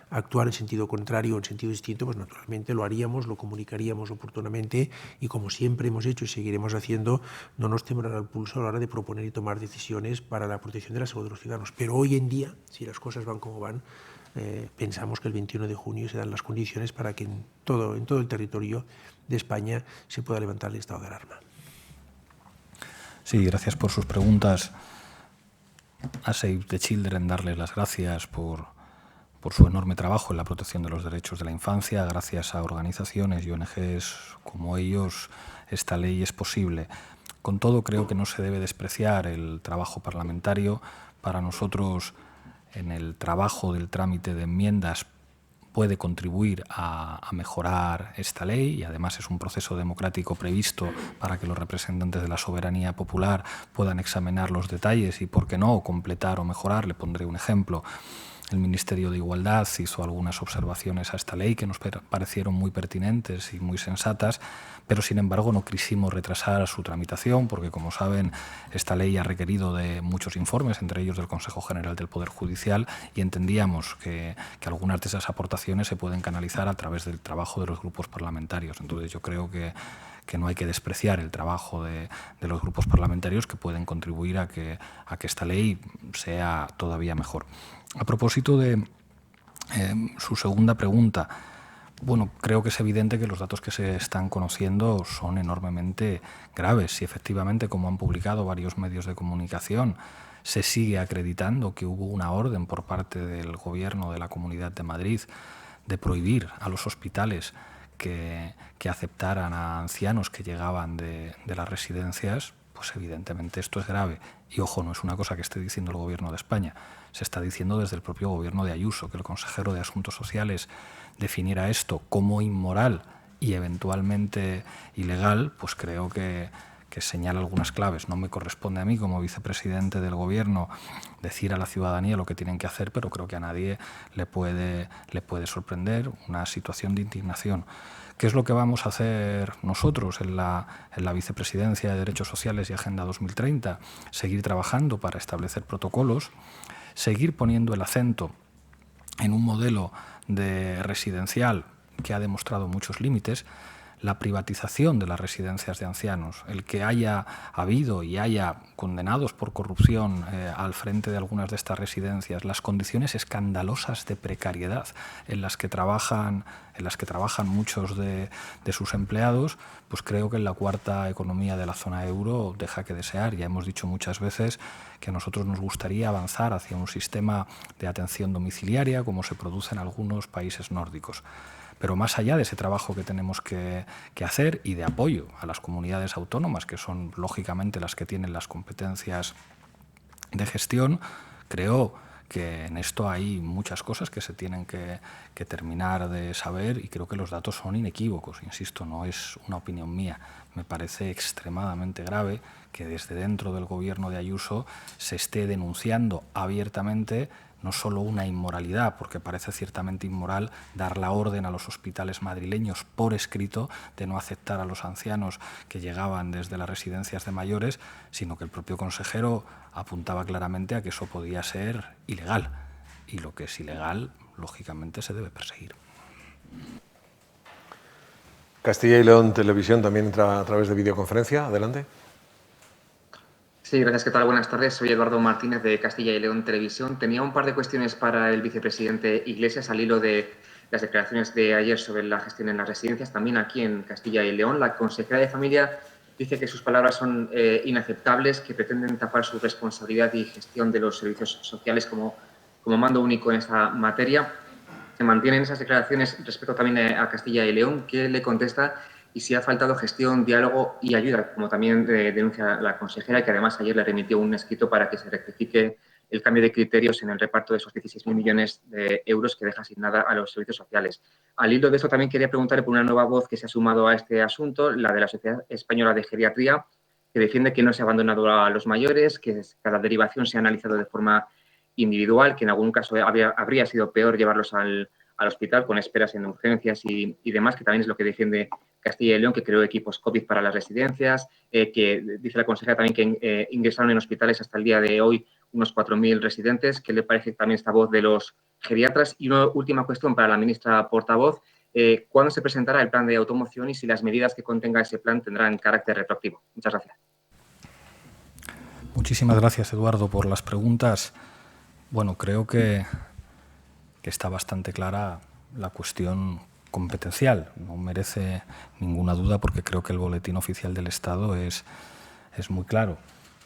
Speaker 4: actuar en sentido contrario o en sentido distinto, pues naturalmente lo haríamos, lo comunicaríamos oportunamente y, como siempre hemos hecho y seguiremos haciendo, no nos temblará el pulso a la hora de proponer y tomar decisiones para la protección de la salud de los ciudadanos. Pero hoy en día, si las cosas van como van, pensamos que el 21 de junio se dan las condiciones para que en todo el territorio de España se pueda levantar el estado de alarma.
Speaker 5: Sí, gracias por sus preguntas. A Save the Children, darles las gracias por su enorme trabajo en la protección de los derechos de la infancia. Gracias a organizaciones y ONGs como ellos, esta ley es posible. Con todo, creo que no se debe despreciar el trabajo parlamentario. Para nosotros, en el trabajo del trámite de enmiendas, puede contribuir a mejorar esta ley y además es un proceso democrático previsto para que los representantes de la soberanía popular puedan examinar los detalles y, por qué no, completar o mejorar. Le pondré un ejemplo. El Ministerio de Igualdad hizo algunas observaciones a esta ley que nos parecieron muy pertinentes y muy sensatas, pero sin embargo no quisimos retrasar su tramitación porque, como saben, esta ley ha requerido de muchos informes, entre ellos del Consejo General del Poder Judicial, y entendíamos que algunas de esas aportaciones se pueden canalizar a través del trabajo de los grupos parlamentarios. Entonces yo creo que no hay que despreciar el trabajo de los grupos parlamentarios, que pueden contribuir a que esta ley sea todavía mejor. A propósito de su segunda pregunta, bueno, creo que es evidente que los datos que se están conociendo son enormemente graves. Si efectivamente, como han publicado varios medios de comunicación, se sigue acreditando que hubo una orden por parte del Gobierno de la Comunidad de Madrid de prohibir a los hospitales que aceptaran a ancianos que llegaban de las residencias, pues evidentemente esto es grave. Y ojo, no es una cosa que esté diciendo el Gobierno de España, se está diciendo desde el propio Gobierno de Ayuso. Que el consejero de Asuntos Sociales definiera esto como inmoral y eventualmente ilegal, pues creo que señala algunas claves. No me corresponde a mí, como vicepresidente del Gobierno, decir a la ciudadanía lo que tienen que hacer, pero creo que a nadie le puede sorprender una situación de indignación. ¿Qué es lo que vamos a hacer nosotros en la Vicepresidencia de Derechos Sociales y Agenda 2030? Seguir trabajando para establecer protocolos, seguir poniendo el acento en un modelo de residencial que ha demostrado muchos límites. La privatización de las residencias de ancianos, el que haya habido y haya condenados por corrupción al frente de algunas de estas residencias, las condiciones escandalosas de precariedad en las que trabajan muchos de sus empleados, pues creo que en la cuarta economía de la zona euro deja que desear. Ya hemos dicho muchas veces que a nosotros nos gustaría avanzar hacia un sistema de atención domiciliaria como se produce en algunos países nórdicos. Pero más allá de ese trabajo que tenemos que hacer y de apoyo a las comunidades autónomas, que son lógicamente las que tienen las competencias de gestión, creo que en esto hay muchas cosas que se tienen que terminar de saber y creo que los datos son inequívocos. Insisto, no es una opinión mía. Me parece extremadamente grave que desde dentro del gobierno de Ayuso se esté denunciando abiertamente no solo una inmoralidad, porque parece ciertamente inmoral dar la orden a los hospitales madrileños por escrito de no aceptar a los ancianos que llegaban desde las residencias de mayores, sino que el propio consejero apuntaba claramente a que eso podía ser ilegal. Y lo que es ilegal, lógicamente, se debe perseguir.
Speaker 2: Castilla y León Televisión también entra a través de videoconferencia. Adelante.
Speaker 10: Sí, gracias. ¿Qué tal? Buenas tardes. Soy Eduardo Martínez de Castilla y León Televisión. Tenía un par de cuestiones para el vicepresidente Iglesias al hilo de las declaraciones de ayer sobre la gestión en las residencias. También aquí en Castilla y León, la consejera de Familia dice que sus palabras son inaceptables, que pretenden tapar su responsabilidad y gestión de los servicios sociales como mando único en esta materia. Se mantienen esas declaraciones respecto también a Castilla y León. ¿Qué le contesta? Y si ha faltado gestión, diálogo y ayuda, como también denuncia la consejera, que además ayer le remitió un escrito para que se rectifique el cambio de criterios en el reparto de esos 16.000 millones de euros que deja asignada a los servicios sociales. Al hilo de eso también quería preguntarle por una nueva voz que se ha sumado a este asunto, la de la Sociedad Española de Geriatría, que defiende que no se ha abandonado a los mayores, que cada derivación se ha analizado de forma individual, que en algún caso habría sido peor llevarlos al hospital con esperas en urgencias y demás, que también es lo que defiende Castilla y León, que creó equipos COVID para las residencias, que dice la consejera también que ingresaron en hospitales hasta el día de hoy unos 4.000 residentes. ¿Qué le parece también esta voz de los geriatras? Y una última cuestión para la ministra portavoz. ¿Cuándo se presentará el plan de automoción y si las medidas que contenga ese plan tendrán carácter retroactivo? Muchas gracias.
Speaker 5: Muchísimas gracias, Eduardo, por las preguntas. Bueno, creo que está bastante clara la cuestión competencial. No merece ninguna duda porque creo que el boletín oficial del Estado es muy claro.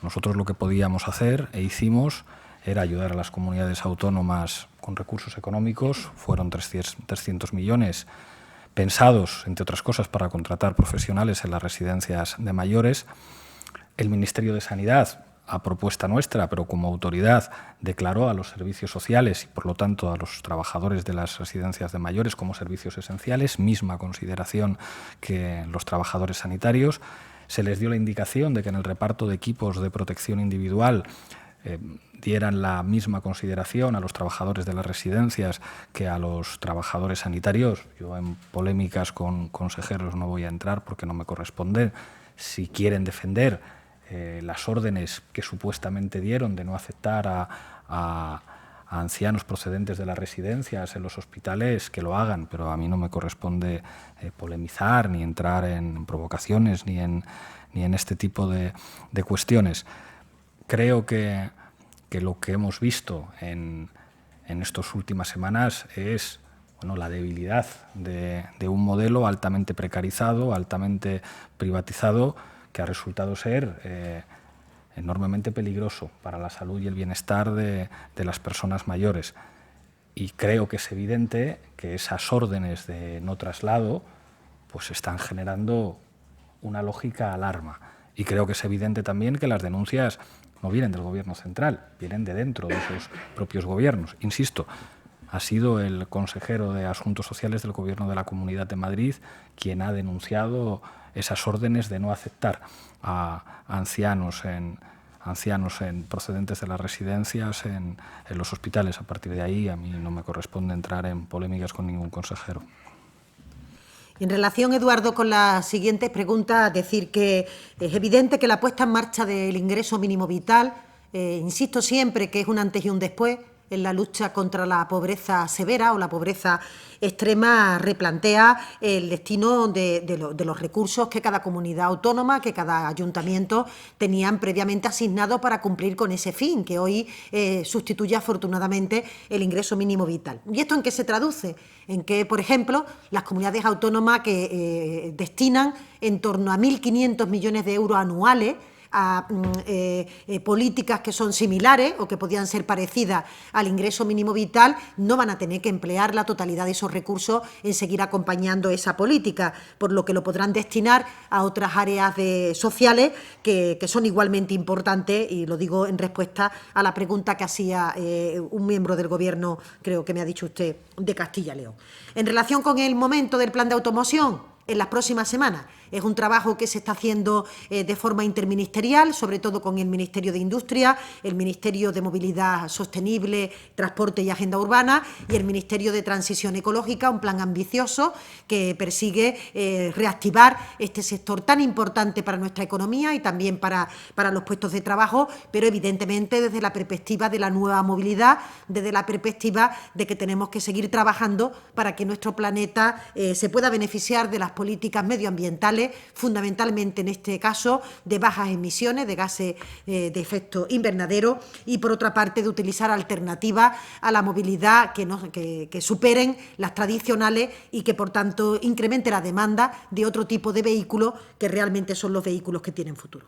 Speaker 5: Nosotros lo que podíamos hacer e hicimos era ayudar a las comunidades autónomas con recursos económicos. Fueron 300 millones pensados, entre otras cosas, para contratar profesionales en las residencias de mayores. El Ministerio de Sanidad, a propuesta nuestra, pero como autoridad, declaró a los servicios sociales y, por lo tanto, a los trabajadores de las residencias de mayores como servicios esenciales, misma consideración que los trabajadores sanitarios. Se les dio la indicación de que en el reparto de equipos de protección individual dieran la misma consideración a los trabajadores de las residencias que a los trabajadores sanitarios. Yo en polémicas con consejeros no voy a entrar porque no me corresponde. Si quieren defender las órdenes que supuestamente dieron de no aceptar a ancianos procedentes de las residencias en los hospitales, que lo hagan, pero a mí no me corresponde polemizar, ni entrar en provocaciones, ni en este tipo de cuestiones. Creo que lo que hemos visto en estas últimas semanas es la debilidad de un modelo altamente precarizado, altamente privatizado, que ha resultado ser enormemente peligroso para la salud y el bienestar de las personas mayores. Y creo que es evidente que esas órdenes de no traslado pues están generando una lógica alarma. Y creo que es evidente también que las denuncias no vienen del Gobierno central, vienen de dentro de esos propios gobiernos. Insisto, ha sido el consejero de Asuntos Sociales del Gobierno de la Comunidad de Madrid quien ha denunciado esas órdenes de no aceptar a ancianos procedentes de las residencias en los hospitales. A partir de ahí, a mí no me corresponde entrar en polémicas con ningún consejero.
Speaker 1: En relación, Eduardo, con la siguiente pregunta, decir que es evidente que la puesta en marcha del ingreso mínimo vital, insisto siempre que es un antes y un después en la lucha contra la pobreza severa o la pobreza extrema, replantea el destino de los recursos que cada comunidad autónoma, que cada ayuntamiento tenían previamente asignados para cumplir con ese fin, que hoy sustituye afortunadamente el ingreso mínimo vital. ¿Y esto en qué se traduce? En que, por ejemplo, las comunidades autónomas que destinan en torno a 1.500 millones de euros anuales a políticas que son similares o que podían ser parecidas al ingreso mínimo vital, no van a tener que emplear la totalidad de esos recursos en seguir acompañando esa política, por lo que lo podrán destinar a otras áreas sociales que son igualmente importantes, y lo digo en respuesta a la pregunta que hacía un miembro del Gobierno, creo que me ha dicho usted, de Castilla y León. En relación con el momento del plan de automoción, en las próximas semanas. Es un trabajo que se está haciendo de forma interministerial, sobre todo con el Ministerio de Industria, el Ministerio de Movilidad Sostenible, Transporte y Agenda Urbana y el Ministerio de Transición Ecológica, un plan ambicioso que persigue reactivar este sector tan importante para nuestra economía y también para los puestos de trabajo, pero evidentemente desde la perspectiva de la nueva movilidad, desde la perspectiva de que tenemos que seguir trabajando para que nuestro planeta se pueda beneficiar de las políticas medioambientales, fundamentalmente en este caso de bajas emisiones de gases de efecto invernadero, y por otra parte de utilizar alternativas a la movilidad que superen las tradicionales y que por tanto incremente la demanda de otro tipo de vehículos que realmente son los vehículos que tienen futuro.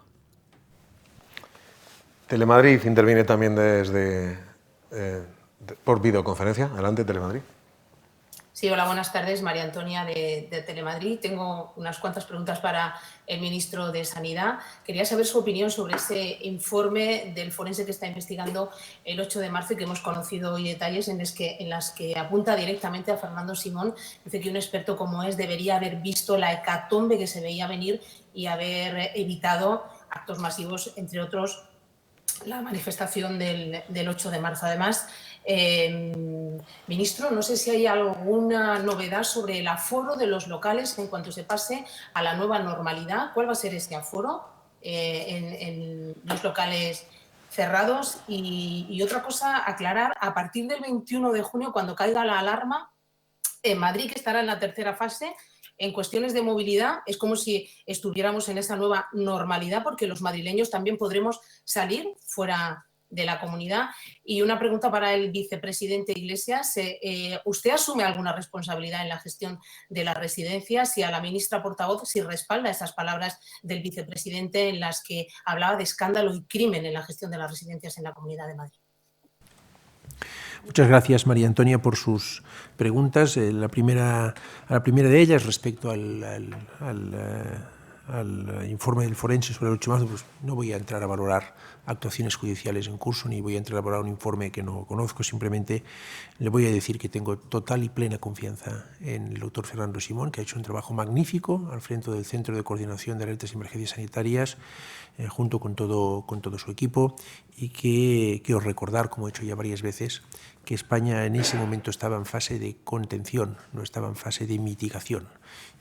Speaker 2: Telemadrid interviene también por videoconferencia. Adelante, Telemadrid.
Speaker 11: Sí, hola, buenas tardes. María Antonia de Telemadrid. Tengo unas cuantas preguntas para el ministro de Sanidad. Quería saber su opinión sobre ese informe del forense que está investigando el 8 de marzo y que hemos conocido hoy detalles en las que apunta directamente a Fernando Simón. Dice que un experto como es debería haber visto la hecatombe que se veía venir y haber evitado actos masivos, entre otros la manifestación del 8 de marzo. Además, ministro, no sé si hay alguna novedad sobre el aforo de los locales en cuanto se pase a la nueva normalidad. ¿Cuál va a ser ese aforo en los locales cerrados? Y otra cosa, aclarar, a partir del 21 de junio, cuando caiga la alarma, en Madrid, que estará en la tercera fase, en cuestiones de movilidad, es como si estuviéramos en esa nueva normalidad, porque los madrileños también podremos salir fuera de la comunidad. Y una pregunta para el vicepresidente Iglesias. ¿Usted asume alguna responsabilidad en la gestión de las residencias? Y a la ministra portavoz, si respalda esas palabras del vicepresidente en las que hablaba de escándalo y crimen en la gestión de las residencias en la Comunidad de Madrid.
Speaker 4: Muchas gracias, María Antonia, por sus preguntas. A la primera de ellas, respecto al informe del forense sobre el 8 de marzo, pues no voy a entrar a valorar actuaciones judiciales en curso, ni voy a entrar a valorar un informe que no conozco. Simplemente le voy a decir que tengo total y plena confianza en el doctor Fernando Simón, que ha hecho un trabajo magnífico al frente del Centro de Coordinación de Alertas y Emergencias Sanitarias, junto con todo su equipo, y que quiero recordar, como he hecho ya varias veces, que España en ese momento estaba en fase de contención, no estaba en fase de mitigación,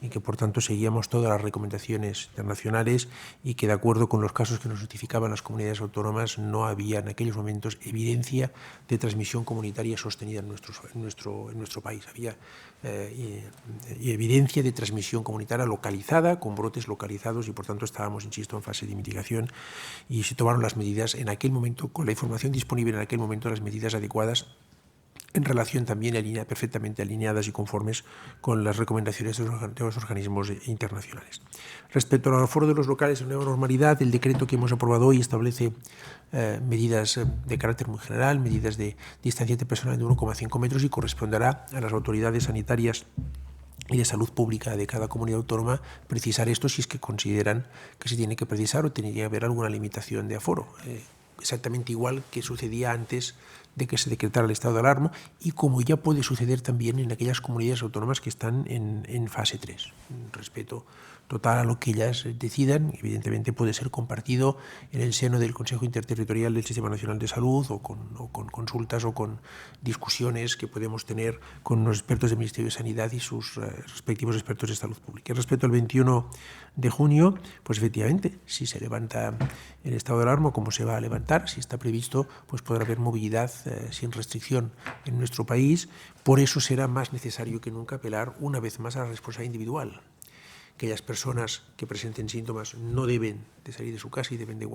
Speaker 4: y que por tanto seguíamos todas las recomendaciones internacionales, y que de acuerdo con los casos que nos notificaban las comunidades autónomas no había en aquellos momentos evidencia de transmisión comunitaria sostenida en nuestro país. Había evidencia de transmisión comunitaria localizada, con brotes localizados, y por tanto estábamos, insisto, en fase de mitigación, y se tomaron las medidas en aquel momento, con la información disponible en aquel momento, las medidas adecuadas en relación también perfectamente alineadas y conformes con las recomendaciones de los organismos internacionales. Respecto al aforo de los locales en nueva normalidad, el decreto que hemos aprobado hoy establece medidas de carácter muy general, medidas de distanciamiento personal de 1,5 metros, y corresponderá a las autoridades sanitarias y de salud pública de cada comunidad autónoma precisar esto si es que consideran que se tiene que precisar o tiene que haber alguna limitación de aforo. Exactamente igual que sucedía antes de que se decretara el estado de alarma, y como ya puede suceder también en aquellas comunidades autónomas que están en fase 3. Respeto total a lo que ellas decidan. Evidentemente puede ser compartido en el seno del Consejo Interterritorial del Sistema Nacional de Salud, o con consultas o con discusiones que podemos tener con los expertos del Ministerio de Sanidad y sus respectivos expertos de salud pública. Respecto al 21 de junio, pues efectivamente, si se levanta el estado de alarma, como se va a levantar, si está previsto, pues podrá haber movilidad sin restricción en nuestro país. Por eso será más necesario que nunca apelar una vez más a la responsabilidad individual, aquellas personas que presenten síntomas no deben de salir de su casa y deben de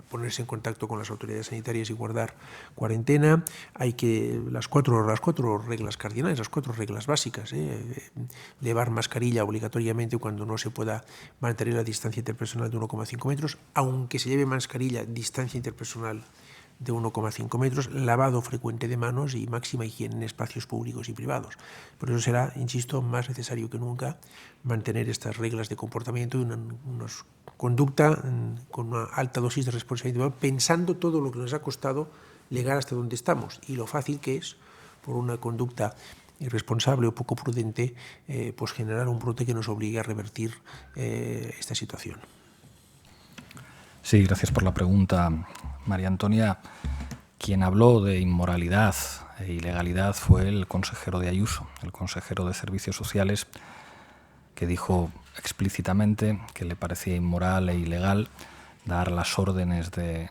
Speaker 4: ponerse en contacto con las autoridades sanitarias y guardar cuarentena. Hay que las cuatro reglas cardinales, las 4 reglas básicas, llevar mascarilla obligatoriamente cuando no se pueda mantener la distancia interpersonal de 1,5 metros, aunque se lleve mascarilla, distancia interpersonal de 1,5 metros, lavado frecuente de manos y máxima higiene en espacios públicos y privados. Por eso será, insisto, más necesario que nunca mantener estas reglas de comportamiento y una conducta con una alta dosis de responsabilidad, pensando todo lo que nos ha costado llegar hasta donde estamos y lo fácil que es, por una conducta irresponsable o poco prudente, pues generar un brote que nos obligue a revertir esta situación.
Speaker 5: Sí, gracias por la pregunta, María Antonia. Quien habló de inmoralidad e ilegalidad fue el consejero de Ayuso, el consejero de Servicios Sociales, que dijo explícitamente que le parecía inmoral e ilegal dar las órdenes a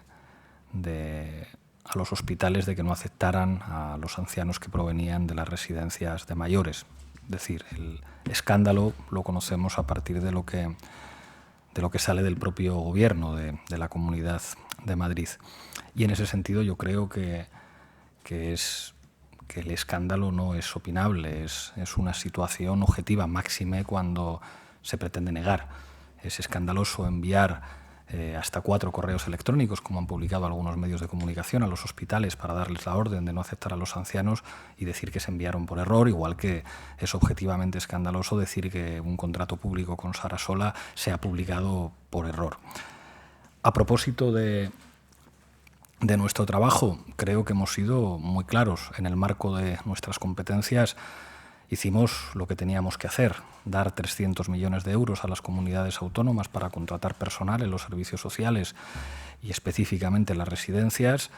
Speaker 5: los hospitales de que no aceptaran a los ancianos que provenían de las residencias de mayores. Es decir, el escándalo lo conocemos a partir de lo que sale del propio gobierno de la Comunidad de Madrid. Y en ese sentido yo creo que el escándalo no es opinable, es una situación objetiva, máxime cuando se pretende negar. Es escandaloso enviar hasta 4 correos electrónicos, como han publicado algunos medios de comunicación, a los hospitales para darles la orden de no aceptar a los ancianos y decir que se enviaron por error, igual que es objetivamente escandaloso decir que un contrato público con Sarasola se ha publicado por error. A propósito de nuestro trabajo, creo que hemos sido muy claros. En el marco de nuestras competencias hicimos lo que teníamos que hacer, dar 300 millones de euros a las comunidades autónomas para contratar personal en los servicios sociales y específicamente en las residencias,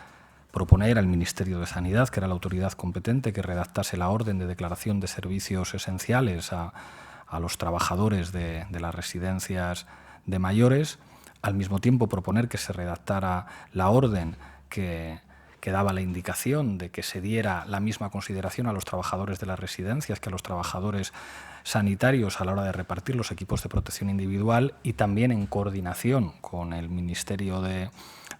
Speaker 5: proponer al Ministerio de Sanidad, que era la autoridad competente, que redactase la orden de declaración de servicios esenciales a los trabajadores de las residencias de mayores, al mismo tiempo proponer que se redactara la orden que daba la indicación de que se diera la misma consideración a los trabajadores de las residencias que a los trabajadores sanitarios a la hora de repartir los equipos de protección individual, y también en coordinación con el Ministerio de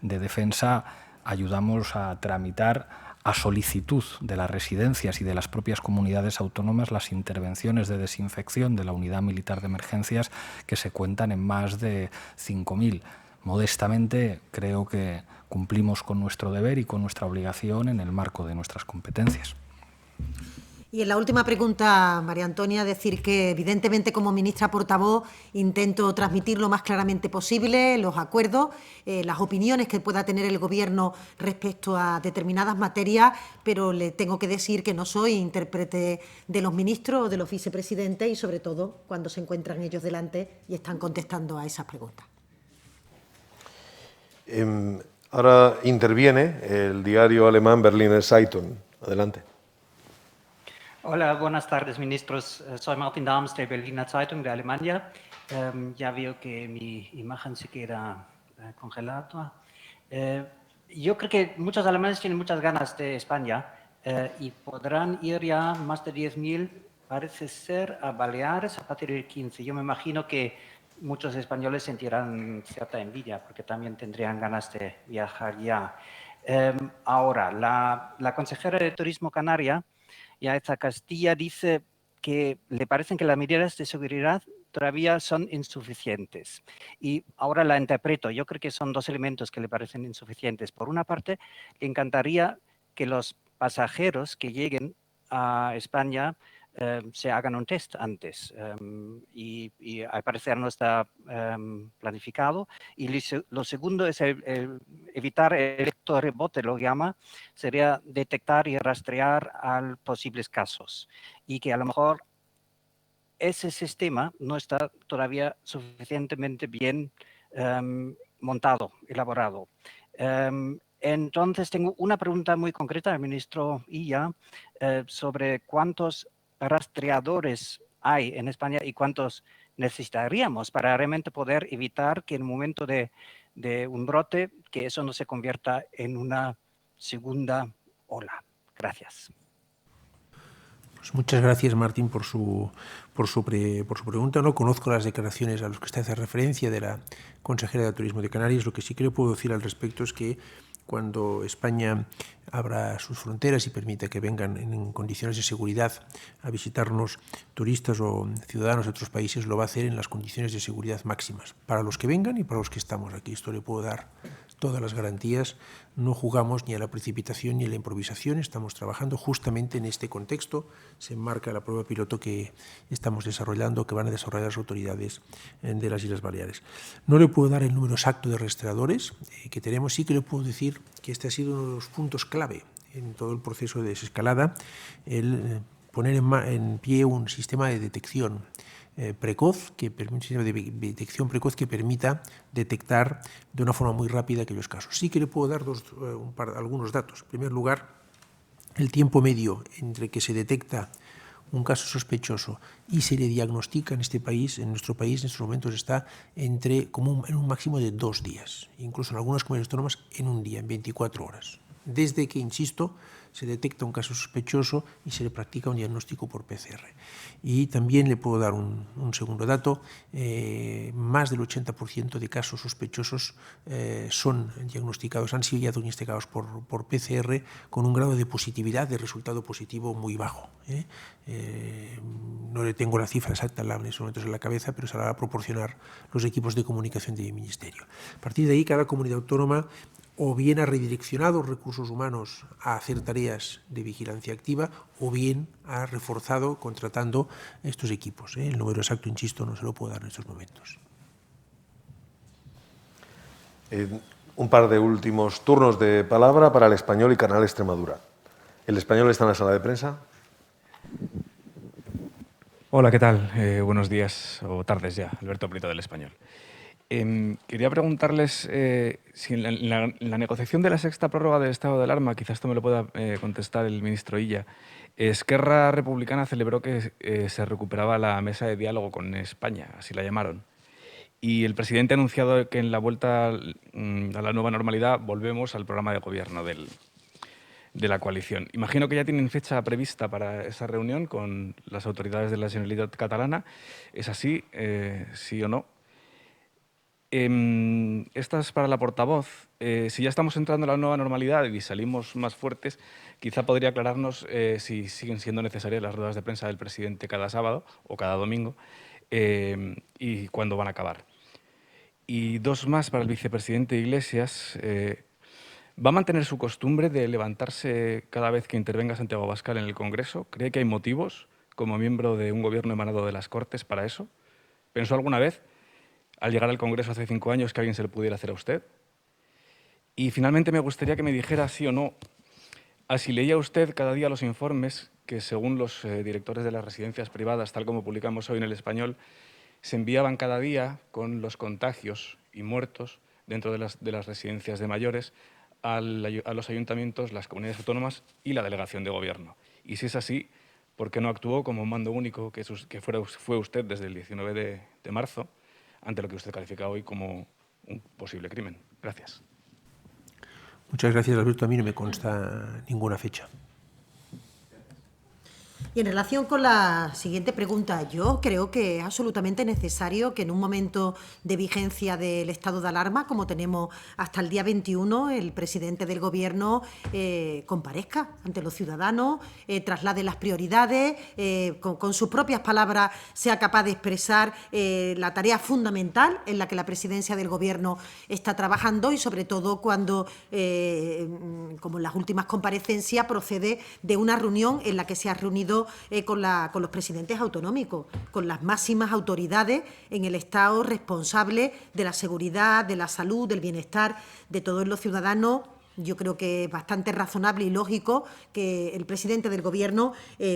Speaker 5: Defensa ayudamos a tramitar a solicitud de las residencias y de las propias comunidades autónomas las intervenciones de desinfección de la Unidad Militar de Emergencias, que se cuentan en más de 5.000. Modestamente creo que cumplimos con nuestro deber y con nuestra obligación en el marco de nuestras competencias.
Speaker 1: Y en la última pregunta, María Antonia, decir que evidentemente como ministra portavoz intento transmitir lo más claramente posible los acuerdos, las opiniones que pueda tener el Gobierno respecto a determinadas materias, pero le tengo que decir que no soy intérprete de los ministros o de los vicepresidentes y sobre todo cuando se encuentran ellos delante y están contestando a esas preguntas.
Speaker 2: Ahora interviene el diario alemán Berliner Zeitung. Adelante.
Speaker 12: Hola, buenas tardes, ministros. Soy Martin Dahms de Berliner Zeitung de Alemania. Ya veo que mi imagen se queda congelada. Yo creo que muchos alemanes tienen muchas ganas de España y podrán ir ya más de 10.000, parece ser, a Baleares a partir del 15. Yo me imagino que muchos españoles sentirán cierta envidia porque también tendrían ganas de viajar ya. Ahora, la consejera de Turismo Canaria, Yaiza Castilla, dice que le parecen que las medidas de seguridad todavía son insuficientes. Y ahora la interpreto. Yo creo que son 2 elementos que le parecen insuficientes. Por una parte, le encantaría que los pasajeros que lleguen a España se hagan un test antes y al parecer no está planificado. Y lo segundo es evitar el efecto rebote, lo llama, sería detectar y rastrear a posibles casos y que a lo mejor ese sistema no está todavía suficientemente bien montado, elaborado. Entonces tengo una pregunta muy concreta al ministro Illa sobre cuántos rastreadores hay en España y cuántos necesitaríamos para realmente poder evitar que en el momento de un brote, que eso no se convierta en una segunda ola. Gracias.
Speaker 4: Pues muchas gracias, Martín, por su pregunta. No conozco las declaraciones a las que usted hace referencia de la consejera de Turismo de Canarias. Lo que sí que le puedo decir al respecto es que cuando España abra sus fronteras y permita que vengan en condiciones de seguridad a visitarnos turistas o ciudadanos de otros países, lo va a hacer en las condiciones de seguridad máximas, para los que vengan y para los que estamos aquí. Esto le puedo dar todas las garantías. No jugamos ni a la precipitación ni a la improvisación, estamos trabajando justamente en este contexto. Se enmarca la prueba piloto que estamos desarrollando, que van a desarrollar las autoridades de las Islas Baleares. No le puedo dar el número exacto de rastreadores que tenemos, sí que le puedo decir que este ha sido uno de los puntos clave en todo el proceso de desescalada, el poner en pie un sistema de detección precoz, un sistema de detección precoz que permita detectar de una forma muy rápida aquellos casos. Sí que le puedo dar algunos datos. En primer lugar, el tiempo medio entre que se detecta un caso sospechoso y se le diagnostica en este país, en nuestro país, en estos momentos está en un máximo de 2 días, incluso en algunas comunidades autónomas en un día, en 24 horas. Desde que, insisto, se detecta un caso sospechoso y se le practica un diagnóstico por PCR. Y también le puedo dar un segundo dato, más del 80% de casos sospechosos son diagnosticados, han sido ya diagnosticados por PCR con un grado de positividad, de resultado positivo muy bajo. No le tengo la cifra exacta en estos momentos en la cabeza, pero se la va a proporcionar los equipos de comunicación del Ministerio. A partir de ahí, cada comunidad autónoma o bien ha redireccionado recursos humanos a hacer tareas de vigilancia activa o bien ha reforzado contratando estos equipos. El número exacto, insisto, no se lo puedo dar en estos momentos.
Speaker 2: Un par de últimos turnos de palabra para El Español y Canal Extremadura. El Español está en la sala de prensa.
Speaker 13: Hola, ¿qué tal? Buenos días o tardes ya. Alberto Prieto del Español. Quería preguntarles si en la negociación de la sexta prórroga del estado de alarma, quizás esto me lo pueda contestar el ministro Illa, Esquerra Republicana celebró que se recuperaba la mesa de diálogo con España, así la llamaron. Y el presidente ha anunciado que en la vuelta a la nueva normalidad volvemos al programa de gobierno de la coalición. Imagino que ya tienen fecha prevista para esa reunión con las autoridades de la Generalitat catalana. ¿Es así? ¿Sí o no? Esta es para la portavoz. Si ya estamos entrando en la nueva normalidad y salimos más fuertes, quizá podría aclararnos si siguen siendo necesarias las ruedas de prensa del presidente cada sábado o cada domingo y cuándo van a acabar. Y dos más para el vicepresidente Iglesias. ¿Va a mantener su costumbre de levantarse cada vez que intervenga Santiago Abascal en el Congreso? ¿Cree que hay motivos, como miembro de un gobierno emanado de las Cortes, para eso? ¿Pensó alguna vez, al llegar al Congreso hace 5 años, que alguien se lo pudiera hacer a usted? Y finalmente me gustaría que me dijera sí o no a si leía usted cada día los informes que, según los directores de las residencias privadas, tal como publicamos hoy en El Español, se enviaban cada día con los contagios y muertos dentro de las residencias de mayores a los ayuntamientos, las comunidades autónomas y la delegación de gobierno. Y si es así, ¿por qué no actuó como un mando único que fue usted desde el 19 de marzo, ante lo que usted califica hoy como un posible crimen? Gracias.
Speaker 4: Muchas gracias, Alberto. A mí no me consta ninguna fecha.
Speaker 1: Y en relación con la siguiente pregunta, yo creo que es absolutamente necesario que en un momento de vigencia del estado de alarma, como tenemos hasta el día 21, el presidente del Gobierno comparezca ante los ciudadanos, traslade las prioridades, con sus propias palabras sea capaz de expresar la tarea fundamental en la que la presidencia del Gobierno está trabajando y sobre todo cuando, como en las últimas comparecencias, procede de una reunión en la que se ha reunido con los presidentes autonómicos, con las máximas autoridades en el Estado responsables de la seguridad, de la salud, del bienestar de todos los ciudadanos. Yo creo que es bastante razonable y lógico que el presidente del Gobierno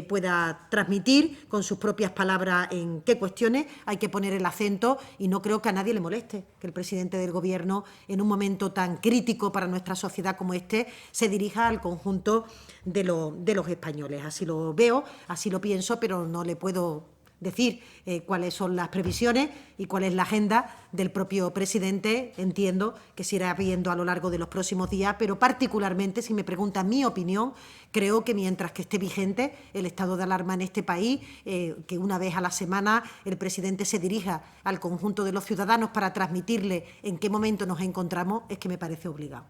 Speaker 1: pueda transmitir con sus propias palabras en qué cuestiones hay que poner el acento y no creo que a nadie le moleste que el presidente del Gobierno, en un momento tan crítico para nuestra sociedad como este, se dirija al conjunto de los españoles. Así lo veo, así lo pienso, pero no le puedo decir cuáles son las previsiones y cuál es la agenda del propio presidente. Entiendo que se irá viendo a lo largo de los próximos días, pero particularmente, si me preguntan mi opinión, creo que mientras que esté vigente el estado de alarma en este país, que una vez a la semana el presidente se dirija al conjunto de los ciudadanos para transmitirle en qué momento nos encontramos, es que me parece obligado.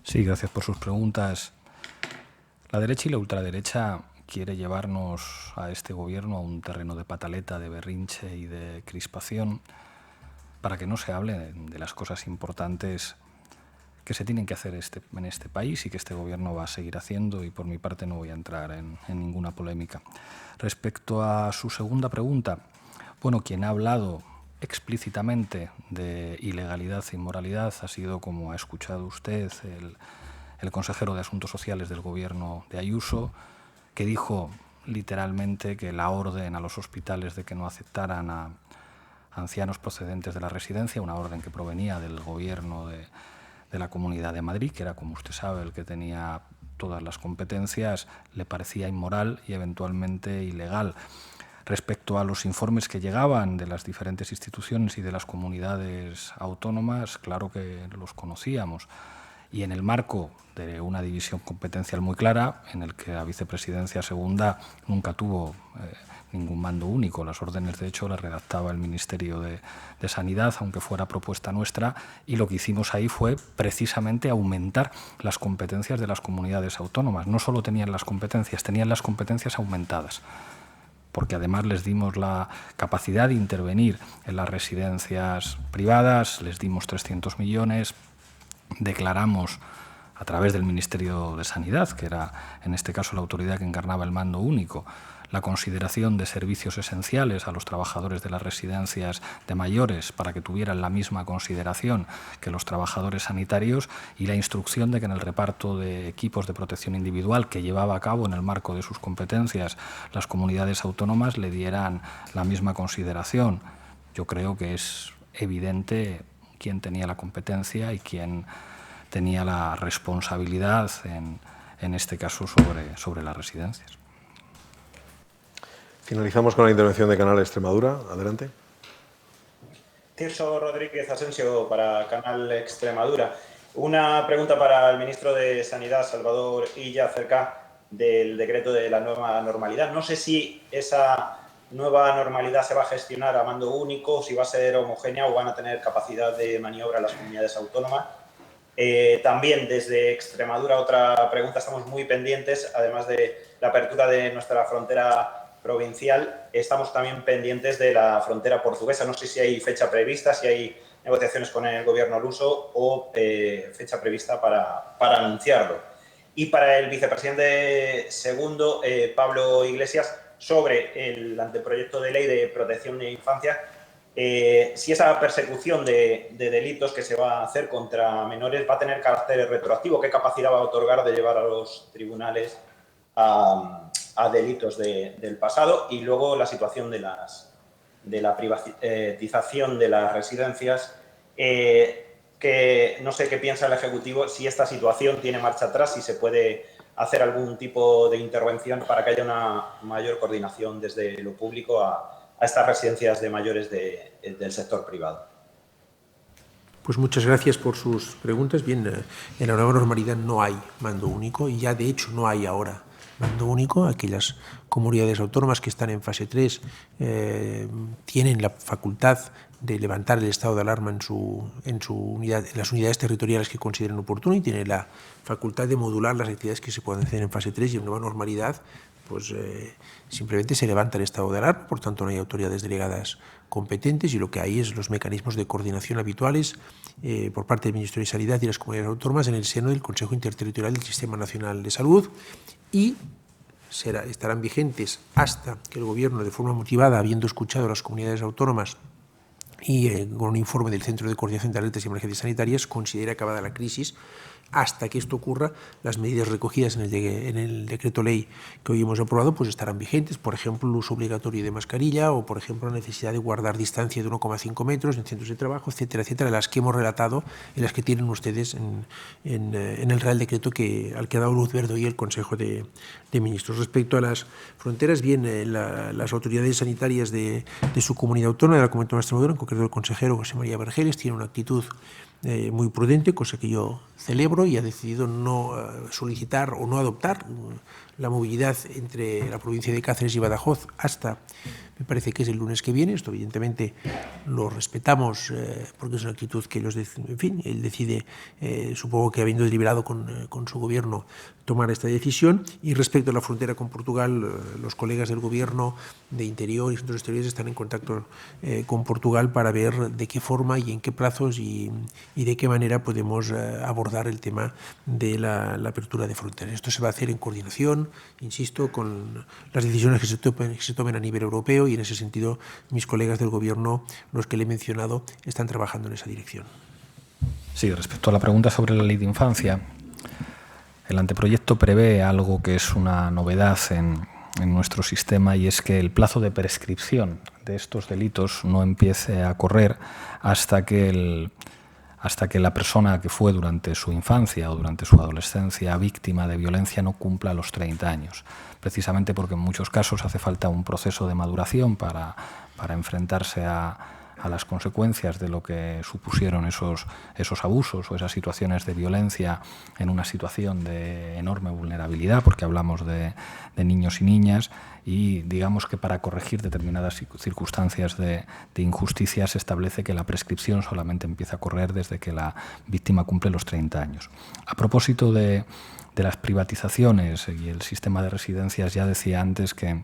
Speaker 5: Sí, gracias por sus preguntas. La derecha y la ultraderecha quiere llevarnos a este gobierno a un terreno de pataleta, de berrinche y de crispación para que no se hable de las cosas importantes que se tienen que hacer en este país y que este gobierno va a seguir haciendo, y por mi parte no voy a entrar en ninguna polémica. Respecto a su segunda pregunta, bueno, quien ha hablado explícitamente de ilegalidad e inmoralidad ha sido, como ha escuchado usted, el consejero de Asuntos Sociales del gobierno de Ayuso, que dijo literalmente que la orden a los hospitales de que no aceptaran a ancianos procedentes de la residencia, una orden que provenía del gobierno de la Comunidad de Madrid, que era, como usted sabe, el que tenía todas las competencias, le parecía inmoral y eventualmente ilegal. Respecto a los informes que llegaban de las diferentes instituciones y de las comunidades autónomas, claro que los conocíamos. Y en el marco de una división competencial muy clara, en el que la vicepresidencia segunda nunca tuvo ningún mando único. Las órdenes, de hecho, las redactaba el Ministerio de Sanidad, aunque fuera propuesta nuestra, y lo que hicimos ahí fue precisamente aumentar las competencias de las comunidades autónomas. No solo tenían las competencias aumentadas, porque además les dimos la capacidad de intervenir en las residencias privadas, les dimos 300 millones, declaramos a través del Ministerio de Sanidad, que era en este caso la autoridad que encarnaba el mando único, la consideración de servicios esenciales a los trabajadores de las residencias de mayores para que tuvieran la misma consideración que los trabajadores sanitarios, y la instrucción de que en el reparto de equipos de protección individual que llevaba a cabo en el marco de sus competencias las comunidades autónomas le dieran la misma consideración. Yo creo que es evidente quién tenía la competencia y quién tenía la responsabilidad en este caso sobre las residencias.
Speaker 2: Finalizamos con la intervención de Canal Extremadura. Adelante.
Speaker 14: Tirso Rodríguez Asensio para Canal Extremadura. Una pregunta para el ministro de Sanidad, Salvador Illa, acerca del decreto de la nueva normalidad. No sé si esa nueva normalidad se va a gestionar a mando único, si va a ser homogénea o van a tener capacidad de maniobra las comunidades autónomas. También desde Extremadura, otra pregunta, estamos muy pendientes, además de la apertura de nuestra frontera provincial, estamos también pendientes de la frontera portuguesa. No sé si hay fecha prevista, si hay negociaciones con el gobierno luso o fecha prevista para anunciarlo. Y para el vicepresidente segundo, Pablo Iglesias, sobre el anteproyecto de ley de protección de infancia, si esa persecución de delitos que se va a hacer contra menores va a tener carácter retroactivo, ¿qué capacidad va a otorgar de llevar a los tribunales a delitos del pasado? Y luego la situación de la privatización de las residencias, que no sé qué piensa el Ejecutivo, si esta situación tiene marcha atrás, si se puede hacer algún tipo de intervención para que haya una mayor coordinación desde lo público a estas residencias de mayores del sector privado.
Speaker 4: Pues muchas gracias por sus preguntas. Bien, en la nueva normalidad no hay mando único y ya de hecho no hay ahora mando único. Aquellas comunidades autónomas que están en fase 3 tienen la facultad de levantar el estado de alarma en las unidades territoriales que consideren oportuno, y tienen la facultad de modular las actividades que se pueden hacer en fase 3, y en nueva normalidad pues simplemente se levanta el estado de alarma, por tanto no hay autoridades delegadas competentes, y lo que hay es los mecanismos de coordinación habituales por parte del Ministerio de Sanidad y las comunidades autónomas en el seno del Consejo Interterritorial del Sistema Nacional de Salud, y estarán vigentes hasta que el Gobierno, de forma motivada, habiendo escuchado a las comunidades autónomas y con un informe del Centro de Coordinación de Alertas y Emergencias Sanitarias, considere acabada la crisis, hasta que esto ocurra, las medidas recogidas en el decreto ley que hoy hemos aprobado pues estarán vigentes. Por ejemplo, el uso obligatorio de mascarilla o, por ejemplo, la necesidad de guardar distancia de 1,5 metros en centros de trabajo, etcétera, etcétera, las que hemos relatado y las que tienen ustedes en el Real Decreto al que ha dado luz verde hoy el Consejo de Ministros. Respecto a las fronteras, bien, las autoridades sanitarias de su comunidad autónoma, de la Comunidad Autónoma de Extremadura, en concreto el consejero José María Vergeles, tiene una actitud muy prudente, cosa que yo celebro, y ha decidido no solicitar o no adoptar la movilidad entre la provincia de Cáceres y Badajoz hasta, me parece que es el lunes que viene. Esto evidentemente lo respetamos porque es una actitud que en fin, él decide, supongo que habiendo deliberado con su gobierno, tomar esta decisión. Y respecto a la frontera con Portugal, los colegas del gobierno de Interior y Asuntos Exteriores están en contacto con Portugal para ver de qué forma y en qué plazos y de qué manera podemos abordar el tema de la apertura de fronteras. Esto se va a hacer en coordinación, insisto, con las decisiones que se tomen a nivel europeo, y en ese sentido mis colegas del gobierno, los que le he mencionado, están trabajando en esa dirección.
Speaker 5: Sí, respecto a la pregunta sobre la ley de infancia, el anteproyecto prevé algo que es una novedad en nuestro sistema, y es que el plazo de prescripción de estos delitos no empiece a correr hasta que la persona que fue durante su infancia o durante su adolescencia víctima de violencia no cumpla los 30 años, precisamente porque en muchos casos hace falta un proceso de maduración para enfrentarse a las consecuencias de lo que supusieron esos abusos o esas situaciones de violencia en una situación de enorme vulnerabilidad, porque hablamos de niños y niñas, y digamos que para corregir determinadas circunstancias de injusticia se establece que la prescripción solamente empieza a correr desde que la víctima cumple los 30 años. A propósito de las privatizaciones y el sistema de residencias, ya decía antes que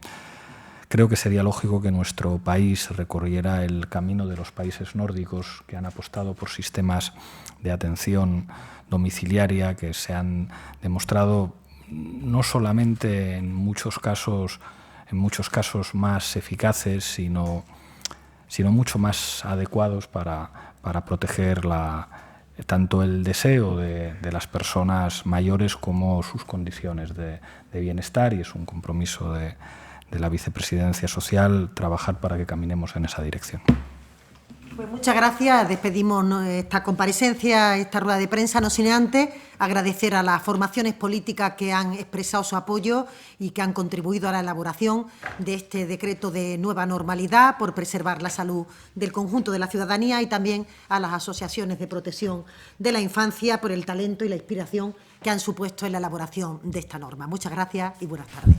Speaker 5: creo que sería lógico que nuestro país recorriera el camino de los países nórdicos, que han apostado por sistemas de atención domiciliaria que se han demostrado no solamente en muchos casos más eficaces, sino mucho más adecuados para proteger tanto el deseo de las personas mayores como sus condiciones de bienestar, y es un compromiso de la Vicepresidencia Social trabajar para que caminemos en esa dirección.
Speaker 1: Pues muchas gracias. Despedimos esta comparecencia, esta rueda de prensa, no sin antes agradecer a las formaciones políticas que han expresado su apoyo y que han contribuido a la elaboración de este decreto de nueva normalidad por preservar la salud del conjunto de la ciudadanía, y también a las asociaciones de protección de la infancia por el talento y la inspiración que han supuesto en la elaboración de esta norma. Muchas gracias y buenas tardes.